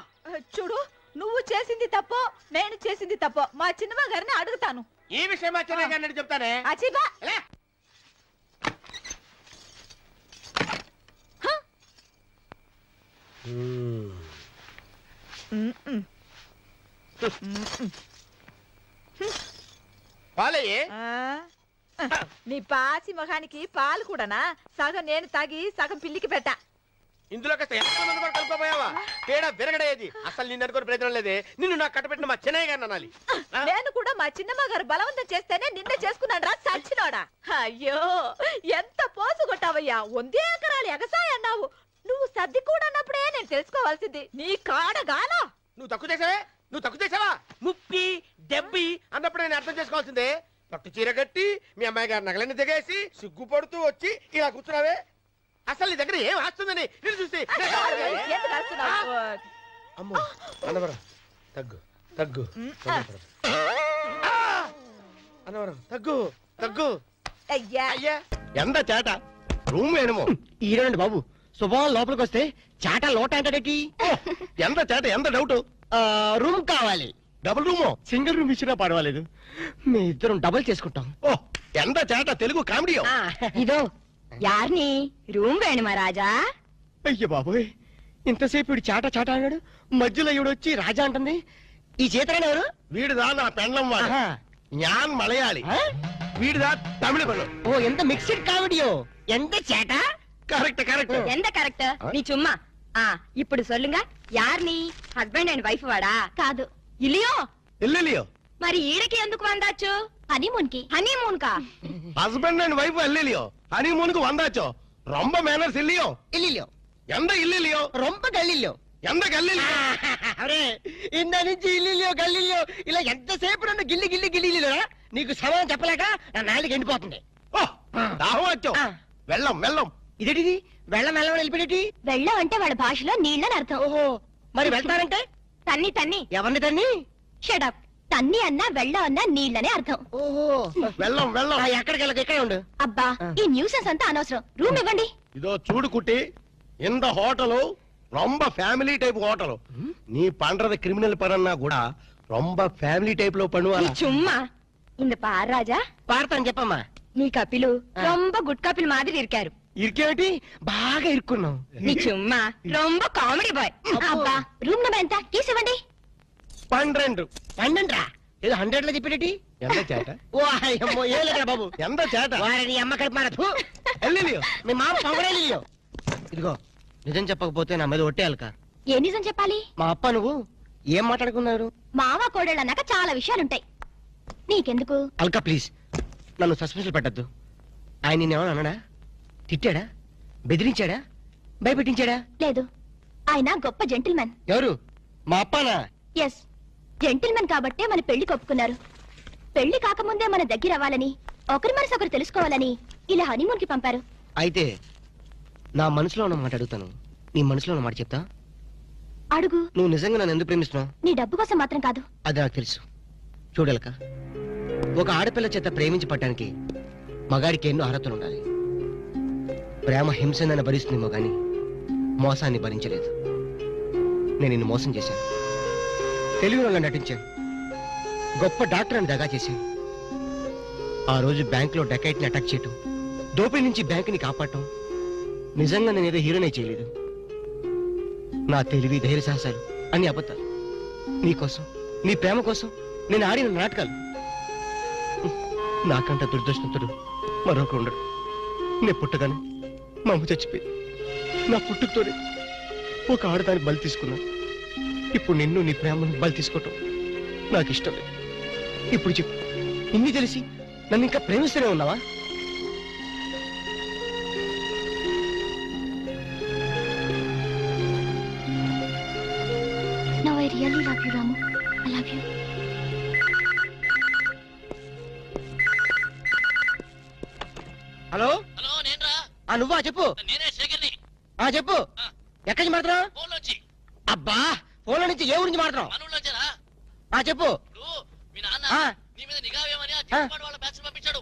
చూడు, నువ్వు చేసింది తప్పో నేను చేసింది తప్పో మా చిన్నమ్మ గారిని అడుగుతాను.
ఈ విషయం మా చిన్న గారిని చెప్తానే.
అచిబా
పాలయ్యే.
నీ పాసి మొహానికి పాలు కూడానా? సగం నేను తాగి సగం పిల్లికి పెట్టా.
ఇందులో కాస్త ఎంతమంది కూడా కలుపుకోపోయావా? పేడ విరగడేది. అసలు నిన్ను అనుకునే ప్రయత్నం లేదే. నిన్ను నాకు కట్టబెట్టిన మా చెన్నయ్య గారిని అనాలి.
నేను కూడా మా చిన్నమ్మ గారు బలవంతం చేస్తేనే నిన్నే చేసుకున్నాడు రా సచ్చినోడా. అయ్యో ఎంత పోసు కొట్టావయ్యా. 100 ఎకరాలు ఎగసాయ అన్నావు. నువ్వు సర్ది కూడా అన్నప్పుడే నేను తెలుసుకోవాల్సింది. నీ కాడగాలా
నువ్వు తక్కువ చేసావా? ముప్పి దెబ్బి అన్నప్పుడు నేను అర్థం చేసుకోవాల్సిందే. పట్టు చీర కట్టి మీ అమ్మాయి గారు నగలన్నీ దిగేసి సిగ్గుపడుతూ వచ్చి ఇలా కూర్చున్నావే. అసలు నీ దగ్గర ఏం వస్తుందని నేను చూస్తే.
ఎందుకు రాస్తున్నావు?
అమ్మో అన్నవరం తగ్గు తగ్గు అన్నవరం తగ్గు తగ్గు.
అయ్యా
అయ్యా
ఎంత చేట రూమ్ ఏమో ఈరోండి బాబు. శుభం లోపలికి వస్తే చాట లోట ఏంటంటే ఎంత చేట ఎంత డౌట్. రూమ్ కావాలి. డబుల్ రూమో సింగిల్ రూమ్ ఇచ్చినా పర్వాలేదు. మీ ఇద్దరం డబుల్ చేసుకుంటాం. ఓ ఎంత చేట తెలుగు కామెడీ.
ఇదో యార్ని రూమ్ వేణుమా రాజా.
అయ్య బాబోయ్, ఇంతసేపు వీడు చాట చాట అన్నాడు. మధ్యలో ఈవిడ వచ్చి రాజా అంటుంది. ఈ చేతరాని ఎవరు?
వీడిదా నా పెండ్లం వాడు. జ్ఞాన్ మలయాళి. వీడిదా తమిళ పెళ్ళం.
ఓ ఎంత మిక్స్డ్ కామెడీయో. ఎంత చేట.
Correct correct.
ఎంత కరెక్ట్ నీ చుమ్మా. ఇప్పుడు சொல்லுங்க యార్ని హస్బెండ్ అండ్ వైఫ్ వాడా? కాదు ఇలియో.
ఇల్లియో
మరి ఈడకి ఎందుకు వందాచ్చు? హనీమూన్ కి. హనీమూన్ కా?
హస్బెండ్ అండ్ వైఫ్ ఎల్లియో హనీమూన్ కు వందాచో. రొంబ మేనర్స్ ఇల్లియో.
ఇల్లియో
ఎంత ఇల్లియో
రొంబ గల్లిలో.
ఎంత గల్లియో.
అరే ఇంద నుంచి ఇల్లిలో గల్లిలో ఇలా ఎంతసేపు నన్ను గిల్లి గిల్లి గిల్లిలోరా. నీకు సమాధానం చెప్పలేక నా నాలుగు ఎండిపోతుంది.
దాహం వచ్చో. వెళ్ళం వెళ్ళం.
ఇదేటిది వెళ్ళం వెళ్ళం వెళ్ళిపోయేటి?
వెళ్ళం అంటే వాళ్ళ భాషలో నీళ్ళని అర్థం.
ఓహో మరి వెళ్తారంటే?
తన్ని తన్ని.
ఎవరిని తన్ని?
షడప్. తన్ని అన్నా వెళ్ళం అన్నా నీళ్ళనే అర్థం.
ఓహో
వెళ్ళం వెళ్ళం.
ఎక్కడికి వెళ్ళక ఎక్కడ ఉండు.
అబ్బా ఈ న్యూసెన్స్ అంతా అనవసరం. రూమ్ ఇవ్వండి.
ఇదో చూడు కుట్టి, இந்த హోటలు రొంబ ఫ్యామిలీ టైప్ హోటలు. நீ பண்றது கிரிமினல் பரன்னா கூட ரொம்ப ఫ్యామిలీ టైప్ లో பண்ணுவாங்க.
சும்மா இந்த பார் ராஜா.
పాడతాను చెప్పమ్మా.
నీ కపిలు రొంబ గుడ్ కపిల్ మాదిరి ఇరికారు.
ఇరికేమిటి? బాగా ఇరుక్కున్నావు.
నీ చుమ్మా రొంబ కామెడీ బాయ్. అబ్బా రూమ్ నెంబర్ ఎంత? కీస్ ఇవ్వండి.
12.
12 రా. ఏదో 100 లో చెప్పేటి?
ఎంత చేట.
ఓ అయ్యమ్మో ఏ లేదురా బాబు.
ఎంత చేట.
వారిని అమ్మ కలిపి మారదు.
ఎల్లియో
మీ మామ పొగడేలియో. ఇదిగో నిజం చెప్పకపోతే నా మీద ఒట్టేయాలక.
ఏ నిజం చెప్పాలి?
మా అప్ప నువ్వు ఏం మాట్లాడుకున్నారు?
మావ కోడళ్ళు అన్నాక చాలా విషయాలుంటాయి. నీకెందుకు?
అల్కా ప్లీజ్ నన్ను సస్పెన్షన్ పెట్టద్దు. ఆయన నిన్నేమన్నా అన్నాడా? తిట్టాడా? బెదిరించాడా? భయపెట్టించాడా?
లేదు, ఆయన గొప్ప జెంటిల్మెన్.
ఎవరు? మా అప్పనా?
ఎస్, జెంటిల్మెన్ కాబట్టే మన పెళ్లి కొప్పుకున్నారు. పెళ్లి కాకముందే మన దగ్గర అవ్వాలని, ఒకరి మనసు ఒకరు తెలుసుకోవాలని ఇలా హనీమూన్ కి పంపారు.
అయితే నా మనసులో ఉన్న మాట అడుగుతాను. నీ మనసులో ఉన్న మాట చెప్తా.
అడుగు.
నువ్వు నిజంగా నన్ను ఎందుకు ప్రేమిస్తున్నావు?
నీ డబ్బు కోసం మాత్రం కాదు.
అది నాకు తెలుసు. చూడలక, ఒక ఆడపిల్ల చేత ప్రేమించి పట్టడానికి మగాడికి ఎన్నో అర్హతలు ఉండాలి. ప్రేమ హింసనని భరిస్తుందేమో గాని మోసాన్ని భరించలేదు. నేను నిన్ను మోసం చేశాను. తెలివిలో నటించాను. గొప్ప డాక్టర్ అని దగా చేశాను. ఆ రోజు బ్యాంకులో డకైట్ని అటాక్ చేయటం, దోపిడీ నుంచి బ్యాంకుని కాపాడటం, నిజంగా నేనేదో హీరోనే చేయలేదు. నా తెలివి ధైర్య సాహసాలు అన్ని అబద్ధాలు. నీకోసం, నీ ప్రేమ కోసం నేను ఆడిన నాటకాలు. నాకంట దురదృష్టంతుడు మరొకరు ఉండడు. నేను పుట్టగానే మా అమ్మ చచ్చిపోయింది. నా పుట్టుకతోనే ఒక ఆడదాన్ని బలి తీసుకున్నా. ఇప్పుడు నిన్ను నీ ప్రేమను బలి తీసుకోవటం నాకు ఇష్టం లేదు. ఇప్పుడు చెప్పు, ఇన్ని తెలిసి నన్ను ఇంకా ప్రేమిస్తూనే ఉన్నావా?
Now I really love you, Ramu. I love you.
Hello
hello నేనరా.
నువ్వా? చెప్పు.
నేనే శేఖర్ని.
చెప్పు. ఎక్కడి నుంచి మాట్లాడుతున్నావు? అబ్బా ఫోన్ నుంచి ఏ ఊరించి మాట్లాడుతున్నావు? చెప్పు.
మీ నాన్న నీ మీద నిఘా వేయమని ఆ జీవితపాడు వాళ్ళ బ్యాచ్ పంపించాడు.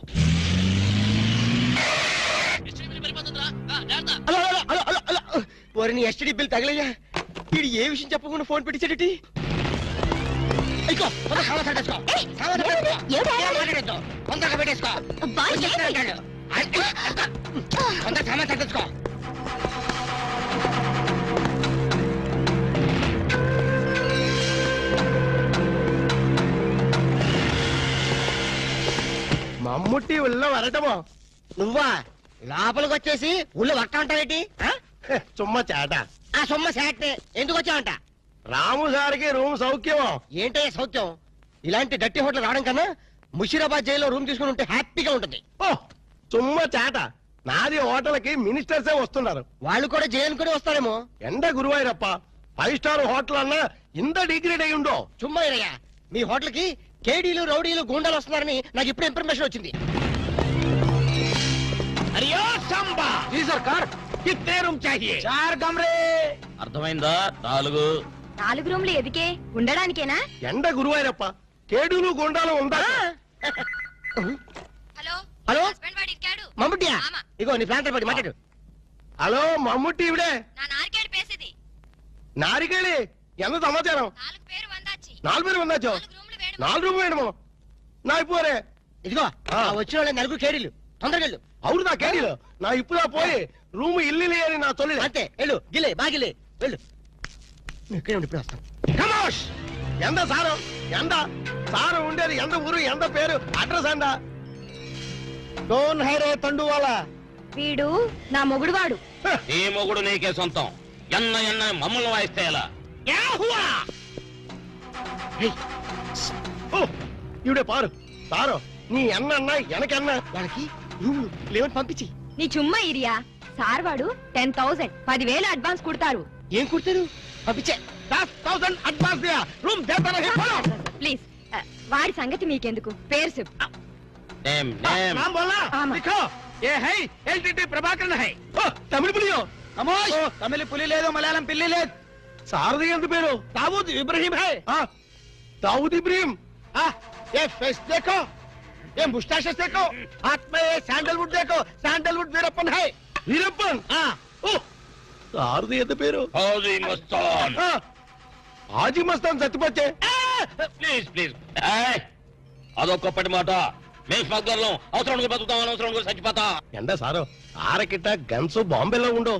నీ ఎస్టీడీ బిల్ తగలయ్యా. వీడు ఏ విషయం చెప్పకుండా ఫోన్ పెట్టించాడటి. తొందరగా పెట్టేసుకో. సామాన్ తగ్గేసుకో. మమ్ముట్టి ఉళ్ళో వరటమో నువ్వా? లోపలికి వచ్చేసి ఉళ్ళు వట్ట ఉంటావేటి?
చుమ్మ చేట.
ఆ సొమ్మ శాటే ఎందుకు వచ్చావంట?
రాము సార్కి రూమ్ సౌఖ్యమో?
ఏంటయ్యా సౌఖ్యం? ఇలాంటి డట్టి హోటల్ రావడం కన్నా ముషీరాబాద్ జైల్లో రూమ్ తీసుకుని ఉంటే హ్యాపీగా ఉంటుంది.
ఓ చుమ్మ చేట. నాది హోటల్కి మినిస్టర్సే వస్తున్నారు.
వాళ్ళు కూడా జైలుకుని వస్తారేమో.
ఎండ గురువాయూరప్ప 5 స్టార్ హోటల్ అన్నా ఇంత డిగ్రేడ్ అయి ఉండో.
చుమ్మయ్యా మీ హోటల్ కి కేడీలు రౌడీలు గూండాలు వస్తున్నారని నాకు ఇప్పుడు ఇన్ఫర్మేషన్ వచ్చింది.
అయ్యో సంబా
జీ సర్కార్ కిత్నే రూమ్ చాహియే?
4 కమరే.
అర్థమైందా? 4
రూమ్లు ఎదికే ఉండడానికేనా?
ఎండ గురువాయూరప్ప కేడులు గుండాలు ఉందా?
హలో
హలో
హస్బెండ్ వాడి ఇక్కాడు.
మమ్ముట్టియా? ఇగో నీ ప్లాంటర్ పడి మాట్లాడు.
హలో మమ్ముట్టి ఇవిడే
నా నారికేడు పేసిది.
నారికేళి ఎంత సమాచారం?
4 పేరు వందాచి.
4 పేరు ఉందాచో?
4 రూమ్లు వేడు.
4 రూమ్ వేయడము నా ఇప్పుడే.
ఇదిగో వచ్చిన వాళ్ళ 4 కేడీలు తొందరగా వెళ్ళు.
అవును నా కేడీలు నా ఇప్పుడా పోయి రూమ్ ఇల్లు అని నా తొలి.
అంతే వెళ్ళు. గిలే బాగిలే వెళ్ళు. ఇక్కడే ఉండి ఇప్పుడు వస్తాను.
కమోష్ ఎంత సారం ఎంత సారం ఉండేది ఎంత ఊరు ఎంత పేరు అడ్రస్ ఎంత? డోన్ హైరే తండు వాళ్ళ.
వీడు నా మొగుడు వాడు.
ఈ మొగుడు నీకే సొంతం. ఎన్న ఎన్న మమ్మల్ని వాయిస్తే ఎలా?
ఓ ఇవిడే పారు సారు నీ ఎన్న ఎనకన్నా
వాళ్ళకి రూమ్ లేవని పంపించి.
నీ చుమ్మా ఇరియా. సార్ వాడు 10,000 10,000 అడ్వాన్స్ కుడతారు.
ఏం కుడతారు? పంపించే.
10,000 advance Diya room దేతా Nahi follow.
Please వాడి సంగతి మీకెందుకు? పేరు చెప్పు.
నేమ్ నేమ్
नाम बोलना
आमा।
लिखो ये है एलटीटी प्रभाकरन है ओ तमिल पुलियो
కమోష్ తమిళ పులి లేదు మలయాళం పిల్లి లేదు.
सारदी ఎంత పేరు? दाऊद इब्राहिम है हां दाऊद इब्राहिम ये फेस देखो ये मुस्टैचेस देखो हाथ में ये सैंडलवुड देखो सैंडलवुड वीरप्पन है वीरप्पन हां ओ सारदी ఎంత పేరు?
హౌజీ మస్తాన్.
हाजी मस्तान సత్యపచ్చే.
ప్లీజ్ ప్లీజ్ అదొక్కప్పటి మాట. మేము స్మగ్లర్లం. అవసరం బతుకుతాం, అనవసరం చచ్చిపోతాం.
ఎండ సారు ఆరకిట్ట గన్స్ బాంబేలో ఉండు.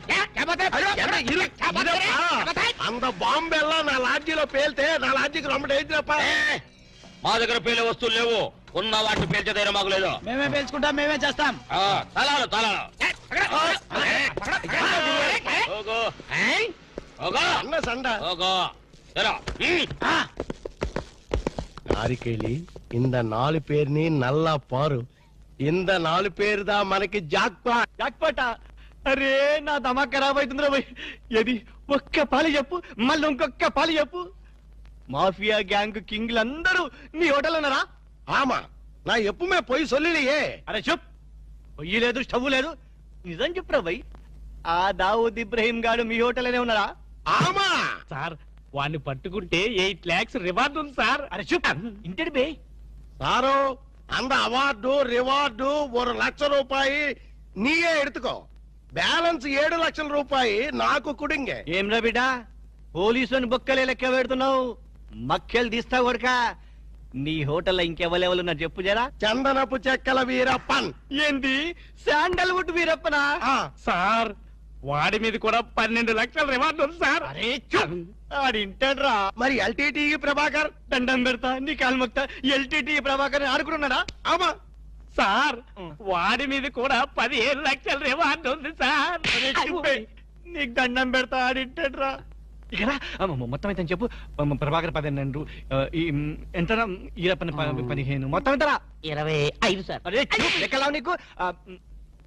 అంత బాంబెల్లా నా లాడ్జీలో పేల్తే నా లాడ్జీకి రొమ్మటి అయితేనప్ప.
మా దగ్గర పేలే వస్తువులు లేవు. ఉన్న వాటిని పేల్చే ధైర్యం మాకు లేదు.
మేమే పేల్చుకుంటాం, మేమే చేస్తాం.
తలాలు తలాలు ఓగో ఓగో
అన్న సండ
ఓగో ఎరా.
నారికేళి இந்த 4 பேர்ని నల్ల పారు இந்த 4 పేరుదా మనకి
జాక్పాట. అరే నా దమా ఖరాబ్ అవుతుందిరా భయ్. ఏది ఒక్క పాలి చెప్పు, మళ్ళీ ఇంకొక్క పాలి చెప్పు. మాఫియా గ్యాంగ్ కింగ్లందరూ నీ హోటల్ ఉన్నారా?
ఆమా నా ఎప్పుమే పోయి సొల్లియే.
అరే చెప్. పొయ్యి లేదు, స్టవ్ లేదు. నిజం చెప్పురా భయ్. ఆ దావూద్ ఇబ్రహీం గాడు మీ హోటల్లోనే ఉన్నారా?
ఆమా
సార్ వాడిని పట్టుకుంటే 8 lakhs రివార్డ్ ఉంది సార్. అరే చెప్ ఇంటడి బే.
సారు அந்த అవార్డు రివార్డు 1 లక్ష రూపాయి నీయే ఎడుతుకో. బ్యాలెన్స్ 7 లక్షల రూపాయి నాకు కుడింగే.
ఏం రా బిడ్డ పోలీసుని బొక్కలే లెక్క పెడుతున్నావు? మక్కలు తీస్తావు కొడుక. నీ హోటల్లో ఇంకెవరెవరున్నారు చెప్పు జరా.
చందనపు చెక్కల వీరప్పన్.
ఏంది శాండల్వుడ్ వీరప్పనా? సార్ వాడి మీద కూడా 12 లక్షల రివార్డు ఉంది సార్. అరే ఆడింటాడ్రా.
మరి ఎల్టీటీ ప్రభాకర్
దండం పెడతా నీ కాలు మొక్తా. ఎల్టీటీ ప్రభాకర్ ఆడుకున్నాడా?
ఆమా
సార్ వాడి మీద కూడా 15 లక్షల రివార్డు ఉంది సార్. నీకు దండం పెడతా ఆడింటాడ్రా. ఇక్కడ మొత్తం అయితే చెప్పు. ప్రభాకర్ 12 ఎంతరా? ఈరప్పని 15 మొత్తం ఎంతరా?
25 సార్.
అరే లెక్కలా నీకు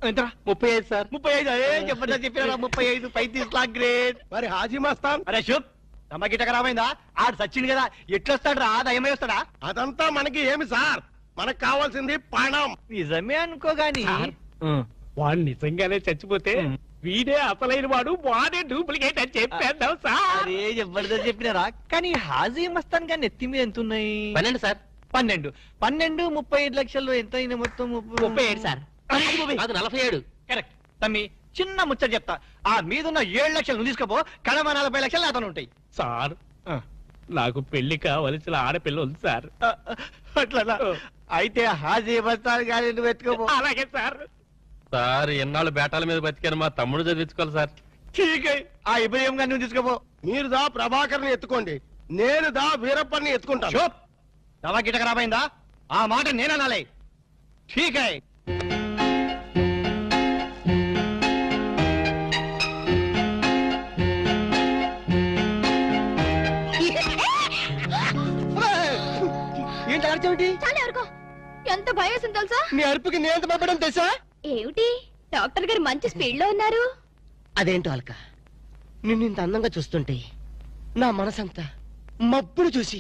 ఎంతరా? 35 సార్. 35 అదే చెప్పండి చెప్పినా. 35 35 లాక్ గ్రేట్.
మరి హాజీ మస్తాన్.
అరే శుభ్ తమ గిట్ట ఖరాబైందా? ఆడు సచ్చింది కదా, ఎట్లొస్తాడు రా? దయమే వస్తాడా?
అదంతా మనకి ఏమి సార్, మనకు కావాల్సింది పణం.
నిజమే అనుకో గాని వాడు నిజంగానే చచ్చిపోతే వీడే అసలైన వాడు, వాడే డూప్లికేట్ అని చెప్పేద్దాం సార్.
అరే జబర్దస్త్ చెప్పినారా, కానీ హాజీ మస్తాన్ గాని ఎత్తి మీద ఎంత ఉన్నాయి?
12 సార్.
12 35 లక్షలు ఎంత అయినా మొత్తం
37 సార్. అది 47.
కరెక్ట్. తమ్మి చిన్న ముచ్చట చెప్తా, ఆ మీదున్న 7 లక్షలు నువ్వు తీసుకోపో, కడమ 40 లక్షలు అతను ఉంటాయి.
సార్ నాకు పెళ్లి కావలసిన ఆడపిల్ల ఉంది సార్.
అట్లా అయితే హాజీ మస్తాన్ గాని నువ్వు ఎత్తుకోపో.
అలాగే సార్.
సార్ ఎన్నాళ్ళు బేటాల మీద బతికాను, మా తమ్ముడు చదివించుకోవాలి సార్.
ఠీక్ ఆ ఇబ్రహీం గారిని నువ్వు తీసుకోపో.
మీరు దా ప్రభాకర్ని ఎత్తుకోండి, నేను దా వీరప్పని ఎత్తుకుంటాను.
చూప్ దవా గిట ఖరాబైందా? ఆ మాట నేననాలే. ఠీక్ హై.
ఏంటి అర్చమేంటి?
చాలా ఎవరికో ఎంత భయం వేసింది తెలుసా?
నీ అరుపుకి నేను ఎంత భయపడడం తెలుసా?
ఏమిటి డాక్టర్ గారు మంచి స్పీడ్ లో ఉన్నారు?
అదేంటో అల్క, నిన్ను ఇంత అందంగా చూస్తుంటే నా మనసంతా మబ్బులు చూసి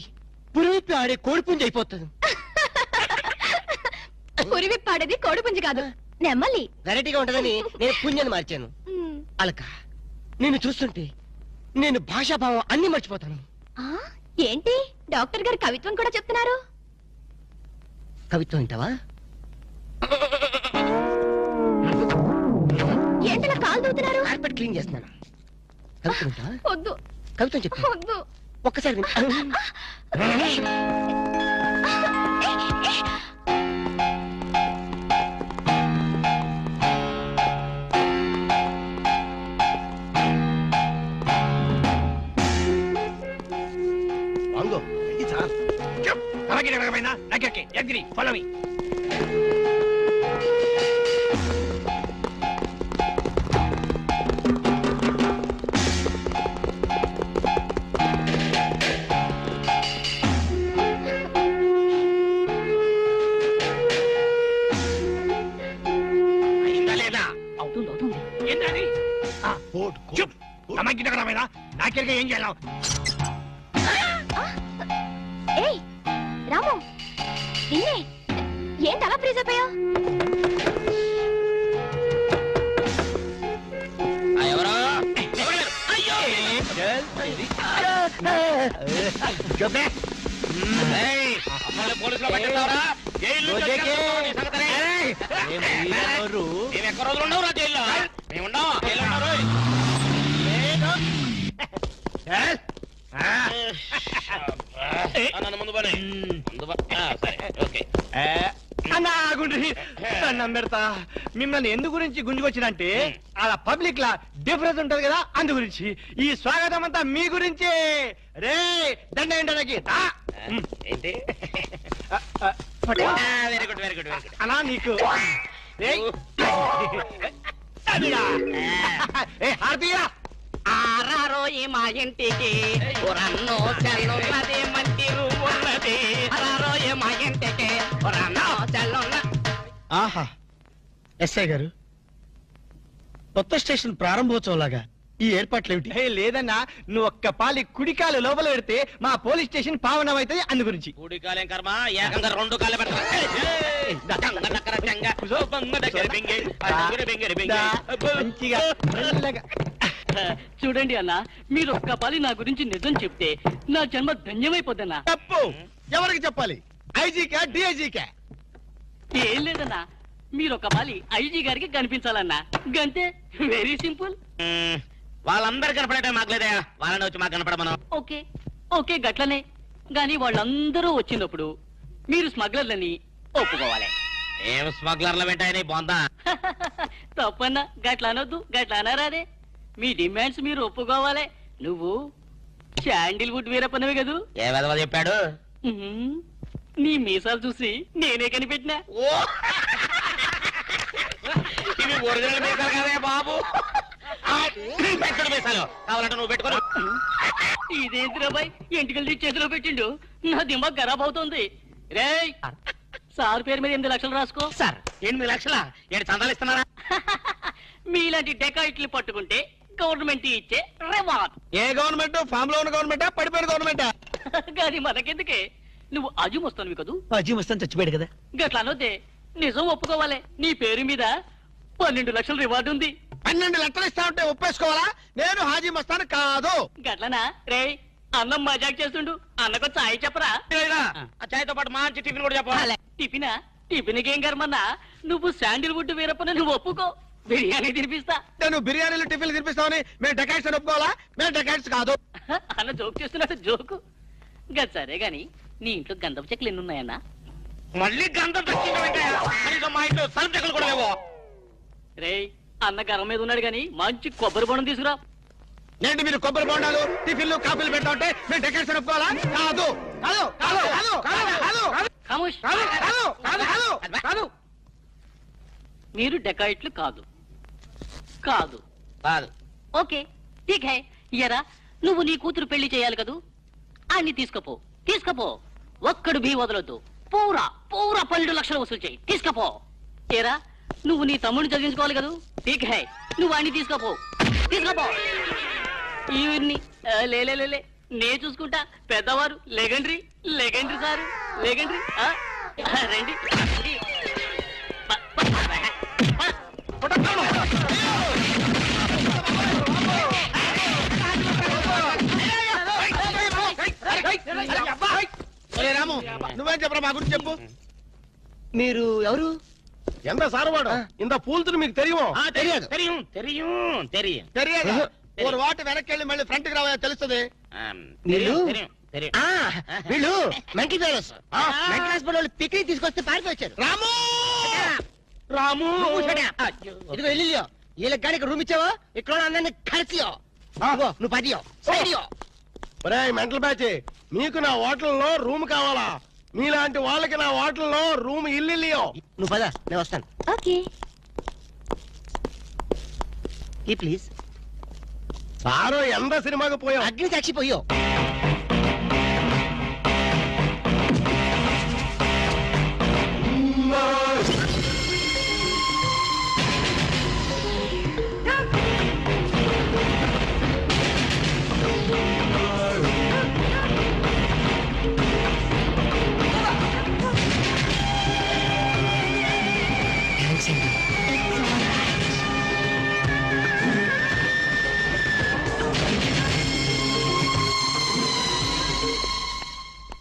పురివిప్పి ఆడే కోడిపుంజి అయిపోతుంది.
పురివిప్పాడేది కోడిపుంజి కాదు, నెమ్మలి.
వెరైటీగా ఉంటదని నేను పుంజని మార్చాను. అల్క, నిన్ను చూస్తుంటే నేను భాషాభావం అన్ని మర్చిపోతాను.
ఆ, ఏంటి డాక్టర్ గారు కవిత్వం కూడా చెప్తున్నారు?
కవిత్వం వింటావా?
ఏంటలా కాలు దూతున్నారు?
కార్పెట్ క్లీన్ చేస్తున్నాను. కవిత్వం వింటావా?
వద్దు.
కవిత్వం చెప్పు.
వద్దు.
ఒక్కసారి విను.
వాంగో ఇది సార్.
Follow me.
అయిందా లేదా?
అవుతుంది అవుతుంది.
ఏంటది?
గిట ఖరాబైందా? నాకెరగా ఏం చేయాలి?
ఏయ్ రాము, నిన్నే. ఏంటి అలా ఫ్రీజ్ అయిపోయావు?
ఎవరో పోలీసులో పట్టేస్తావరా? జైలు మేము ఎక్క రోజులు ఉండవు రా జైల్లో. మేము ఉండవు జైల్లో ఉన్నారు. నన్ను ముందు పని సరే ఓకే.
అన్నం పెడతా. మిమ్మల్ని ఎందు గురించి గుంజుకొచ్చినంటే అలా పబ్లిక్ లా డిఫరెన్స్ ఉంటది కదా, అందు గురించి. ఈ స్వాగతం అంతా మీ గురించే. రే దండ ఏంటకి
ఏంటి? Very good very good very good.
అలా నీకు హారతీయ
ఆరారో ఈ మా ఇంటికి రన్నో చల్లున్నది మంచి ఉన్నది. ఆరారో ఈ మా ఇంటికి రన్నో చల్లున్న.
ఆహా, ఎస్ఐ గారు, కొత్త స్టేషన్ ప్రారంభోత్సవం లాగా ఈ ఏర్పాట్లు ఏమిటి?
లేదన్నా, నువ్వు ఒక్క పాలి కుడికాలు లోపల పెడితే మా పోలీస్ స్టేషన్ పావనం అవుతుంది, అందు గురించి.
కూడి కాలేం కర్మ, ఏకంగా 2 కాళ్ళు
మంచిగా మెల్లగా.
చూడండి అన్న, మీరు ఒక్క పాలి నా గురించి నిజం చెప్తే నా జన్మ ధన్యమైపోద్దన్నా.
తప్పు. ఎవరికి చెప్పాలి? ఐజీకా డిఐజీకా?
ఏం లేదన్నా, మీరు ఒక పాలి ఐజీ గారికి కనిపించాలన్నా, గంతే. Very simple.
వాళ్ళందరూ కనపడటం మాకు లేదా, వాళ్ళని వచ్చి మాకు కనపడమను.
ఓకే ఓకే గట్లనే. గాని వాళ్ళందరూ వచ్చినప్పుడు మీరు స్మగ్లర్లని ఒప్పుకోవాలి.
ఏం స్మగ్లర్ల వెంటాయని బొందా?
తప్పన్నా, గట్ల అనొద్దు, గట్ల అనరాదే. మీ డిమాండ్స్ మీరు ఒప్పుకోవాలి. నువ్వు శాండిల్వుడ్ వీరప్పనవి కదూ?
ఏ విధవ చెప్పాడు?
నీ మీసాలు చూసి నేనే కనిపెట్టినా.
ఇవి ఒరిజినల్ మీసాలు కదే బాబు. పెట్టడు మీసాలు కావాలంటే నువ్వు పెట్టుకో.
ఇదేంటి రాబాయ్, ఎంటికలు తీసి చేతిలో పెట్టిండు. నా దిమాగ్ ఖరాబ్ అవుతుంది. రేయ్, సార్ పేరు మీద 8 లక్షలు రాసుకో.
సార్ 8 లక్షలా? 7 చందాలు ఇస్తున్నారా?
మీలాంటి డెకాయిట్లు పట్టుకుంటే గవర్నమెంట్ ఇచ్చే రివార్డ్.
ఏ గవర్నమెంట్? ఫామ్ లో ఉన్న గవర్నమెంటా, పడిపోయిన గవర్నమెంటా?
కానీ మనకెందుకే, నువ్వు అజీ వస్తాను కదూ.
అజీ వస్తాను చచ్చిపోయాడు కదా.
గట్లా అనొద్దే, నిజం ఒప్పుకోవాలి. నీ పేరు మీద 12 లక్షల రివార్డు ఉంది.
12 లెక్కలు ఇస్తా ఉంటే ఒప్పేసుకోవాలా? నేను హాజీ మస్తాను కాదు.
గట్లనా రే అన్నం మజాక్ చేస్తుండు అన్నకు చాయ్ చెప్పరా
చాయ్తో పాటు మంచి టిఫిన్ కూడా చెప్పాలి.
టిఫినా టిఫిన్కి ఏం కర్మన్నా నువ్వు శాండిల్వుడ్ వీరప్పని నువ్వు ఒప్పుకో బిర్యానీ తినిపిస్తా.
నేను బిర్యానీలు టిఫిన్లు తినిపిస్తామని మేము డెకాట్స్ అని ఒప్పుకోవాలా? మేము డెకాట్స్ కాదు.
అన్న జోక్ చేస్తున్నాడు జోకు. గది సరే గాని నీ ఇంట్లో గంధపు చెక్కలు ఎన్ని ఉన్నాయన్నా?
మళ్ళీ గంధం తెచ్చింది మా ఇంట్లో సరుపు చెక్కలు కూడా లేవో.
రే అన్న గర్వం మీద ఉన్నాడు గాని మంచి కొబ్బరి బొండం తీసుకురా.
ఏంటి మీరు కొబ్బరి బొండాలు టిఫిన్లు కాఫీలు పెట్టా ఉంటే మేము డెకాట్స్ అని ఒప్పుకోవాలా? కాదు కాదు కాదు కాదు కాదు
ఖమోష్.
కాదు.
మీరు డెకాయిట్లు కాదు కాదు
కాదు.
ఓకే ఠీక్ హై. ఇయరా నువ్వు నీ కూతురు పెళ్లి చేయాలి కదూ అన్ని తీసుకపో ఒక్కడు భీ వదలొద్దు. పూరా 12 లక్షలు వసూలు చేయి తీసుకపో. ఏరా నువ్వు నీ తమ్ముడిని చదివించుకోవాలి కదూ ఠీక్ హై నువ్వు అన్ని తీసుకపో. ఇవన్నీ లే నే చూసుకుంటా. పెద్దవారు లెగండ్రీ సార్ లెగండ్రీ రండి.
రాము నువ్వేం చెప్పరా మా గురించి చెప్పు.
మీరు ఎవరు?
ఎంత సారవాడు ఇంత పూల్తులు మీకు తెలియమో?
తెలియదు.
తెలియదు. ఒక వాటి వెనక్కి వెళ్ళి మళ్ళీ ఫ్రంట్ కి రావా తెలుస్తుంది.
వీళ్ళు మెంటల్ ఫెలోస్. మెంటల్ హాస్పిటల్ వాళ్ళు పిక్నిక్ తీసుకొస్తే పారిపోయారు.
రాము
రాము ఇదిగో వెళ్ళియో వీళ్ళకి కానీ రూమ్ ఇచ్చావో ఇక్కడ అందరినీ కలిసియో నువ్వు పదియో సైడియో.
మెంటల్ బ్యాచ్ మీకు నా హోటల్లో రూమ్ కావాలా? మీలాంటి వాళ్ళకి నా హోటల్లో రూమ్ ఇల్లు.
నువ్వు పద నేను వస్తాను.
ఓకే
ఈ ప్లీజ్.
సారో ఎంత సినిమాకి పోయావు?
అగ్ని సాక్షిపోయో.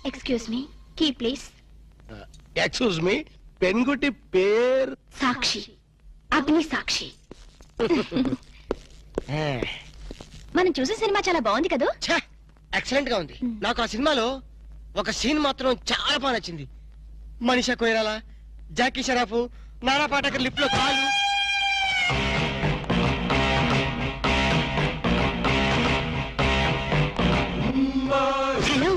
Excuse me key please.
Excuse me పెన్గుటి పేరు
సాక్షి అగ్ని సాక్షి. మనం చూసే సినిమా చాలా బాగుంది కదా?
ఎక్సలెంట్ గా ఉంది. నాకు ఆ సినిమాలో ఒక సీన్ మాత్రం చాలా బాగా నచ్చింది. మనీషా కొయిరాలా, జాకీ షరాఫ్, నానా పాటకర్ లిప్ లో కాలు.
హలో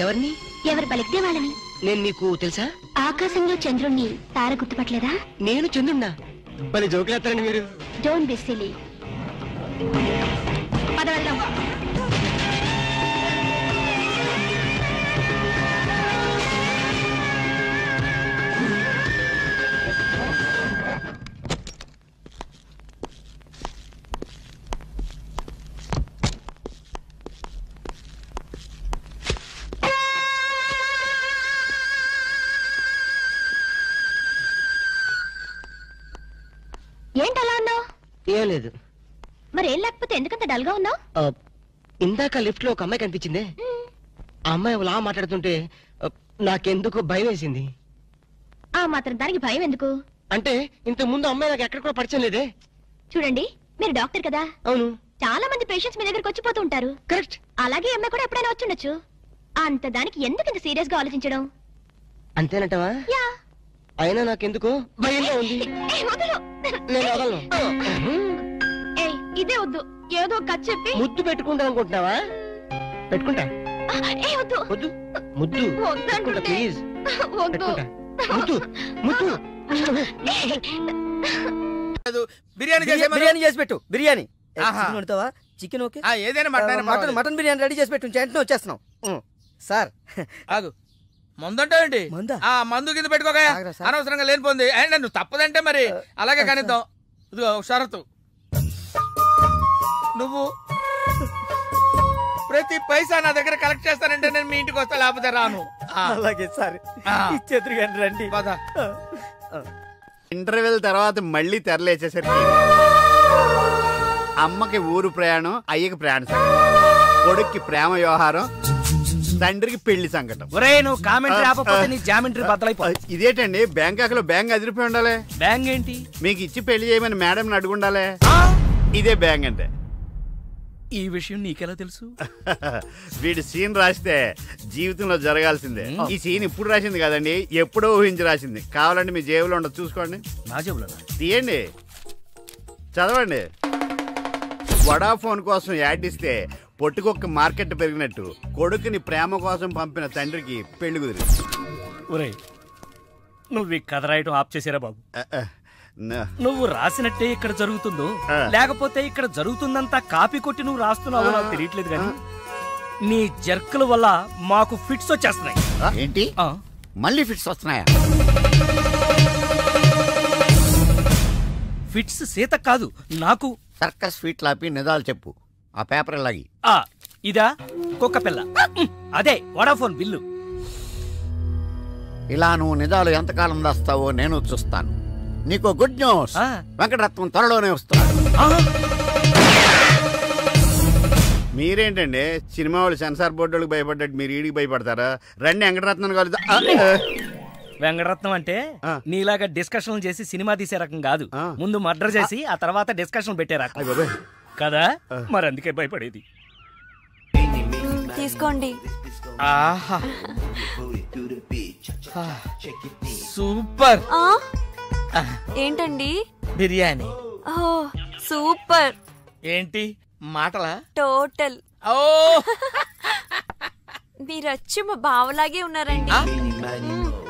ఎవరిని?
ఎవరు పలికితే వాళ్ళని.
నేను నీకు తెలుసా?
ఆకాశంలో చంద్రుణ్ణి తార గుర్తుపట్టలేదా?
నేను చంద్రున్నా. పని జోకులేస్తారండి మీరు.
Don't be silly. పద వెళ్దాం. ఏంటలా ఉన్నావు?
ఏం లేదు.
మరేం లేకపోతే ఎందుకంత డల్ గా ఉన్నావు?
ఇందాక లిఫ్ట్ లో ఒక అమ్మాయి కనిపించింది. ఆ అమ్మాయి అలా మాట్లాడుతుంటే నాకెందుకు భయం వేసింది.
ఆ మాత్రం దానికి భయం ఎందుకు?
అంటే ఇంతకు ముందు అమ్మాయి నాకు ఎక్కడ కూడా పరిచయం లేదే.
చూడండి మీరు డాక్టర్ కదా.
అవును.
చాలా మంది పేషెంట్స్ మీ దగ్గరకు వచ్చిపోతూ ఉంటారు.
కరెక్ట్.
అలాగే అమ్మాయి కూడా ఎప్పుడైనా వచ్చుండొచ్చు. అంత దానికి ఎందుకు ఇంత సీరియస్ గా ఆలోచించడం?
అంతేనంటవా?
యా.
అయినా నాకెందుకు భయంగా ఉంది. నేను వదలను.
ఇదే వద్దు, ఏదో కథ చెప్పి
ముద్దు పెట్టుకుంటా అనుకుంటున్నావా? పెట్టుకుంటా.
వద్దు
వద్దు ముద్దు పెట్టుకుంటా ప్లీజ్.
వద్దు
ముద్దు ముద్దు.
బిర్యానీ చేసి పెట్టు. బిర్యానీ వండుతావా? చికెన్ ఓకే,
ఏదైనా
మటన్ బిర్యానీ రెడీ చేసి పెట్టు. వెంటనే వచ్చేస్తున్నాం సార్.
ఆగు, మందంటావేంటి? మందు కింద పెట్టుకోగా అనవసరంగా లేనిపోంది. నువ్వు తప్పదంటే మరి అలాగే కనిద్దాం. ఇదిగో షరతు, నువ్వు ప్రతి పైసా నా దగ్గర కలెక్ట్ చేస్తానంటే నేను మీ ఇంటికి వస్తా, లేకపోతే రాను.
అలాగే సార్, ఇచ్చేద్దరు కానీ రండి.
పద.
ఇంటర్వెల్ తర్వాత మళ్ళీ తెరలేచేసరికి
అమ్మకి ఊరు ప్రయాణం, అయ్యకి ప్రయాణ సంకటం, కొడుక్కి ప్రేమ వ్యవహారం, తండ్రికి పెళ్లి సంకటం.
నువ్వు కామెంటరీ ఆపకపోతే నీ జామెంట్రీ బద్దలైపో.
ఇదేంటండి బ్యాంకాక్ లో బ్యాంక్ అదిరిపోయి ఉండాలి.
బ్యాంక్ ఏంటి?
మీకు ఇచ్చి పెళ్లి చేయమని మేడం అడుగుండాలి. ఇదే బ్యాంక్ అంటే.
ఈ విషయం నీకెలా తెలుసు?
వీడి సీన్ రాస్తే జీవితంలో జరగాల్సిందే. ఈ సీన్ ఇప్పుడు రాసింది కదండి, ఎప్పుడో ఊహించి రాసింది. కావాలంటే మీ జేబులో ఉండదు, చూసుకోండి.
నా జేబులో
తీయండి, చదవండి. వడాఫోన్ కోసం యాడ్ ఇస్తే పొట్టుకొక్క మార్కెట్ పెరిగినట్టు కొడుకుని ప్రేమ కోసం పంపిన తండ్రికి పెళ్లి కుదిరింది.
నువ్వు ఈ కథ రాయటం ఆప్ చేసారా బాబు? నువ్వు రాసినట్టే ఇక్కడ జరుగుతుందో లేకపోతే ఇక్కడ జరుగుతుందంతా కాపీ కొట్టి నువ్వు రాస్తున్నావో నాకు తెలియట్లేదు కానీ నీ జర్కుల వల్ల మాకు ఫిట్స్ వచ్చేస్తున్నాయి.
ఏంటి మళ్ళీ ఫిట్స్ వస్తున్నాయా?
ఫిట్స్ సీత కాదు నాకు.
సర్కస్ ఫీట్ లాపి నిజాలు చెప్పు. ఆ పేపర్ లాగి.
ఇదా కుక్క పిల్ల, అదే వడాఫోన్ బిల్లు.
ఇలా నువ్వు నిజాలు ఎంతకాలం దాస్తావో నేను చూస్తాను. నీకు గుడ్ న్యూస్, వెంకటరత్నం త్వరలోనే వస్తున్నాడు.
మీరేంటండి సినిమా వాళ్ళు సెన్సార్ బోర్డులకు భయపడ్డట్టు మీరు ఈడికి భయపడతారా? రండి వెంకటరత్నం కలుద్దాం.
వెంకటరత్నం అంటే నీలాగా డిస్కషన్ చేసి సినిమా తీసే రకం కాదు. ముందు మర్డర్ చేసి ఆ తర్వాత డిస్కషన్ పెట్టే రకం కదా. మరి అందుకే భయపడేది.
తీసుకోండి.
సూపర్.
ఏంటండి?
బిర్యానీ.
సూపర్.
ఏంటి మాటలా?
టోటల్.
ఓ
మీరచ్చి మా బావలాగే ఉన్నారండి.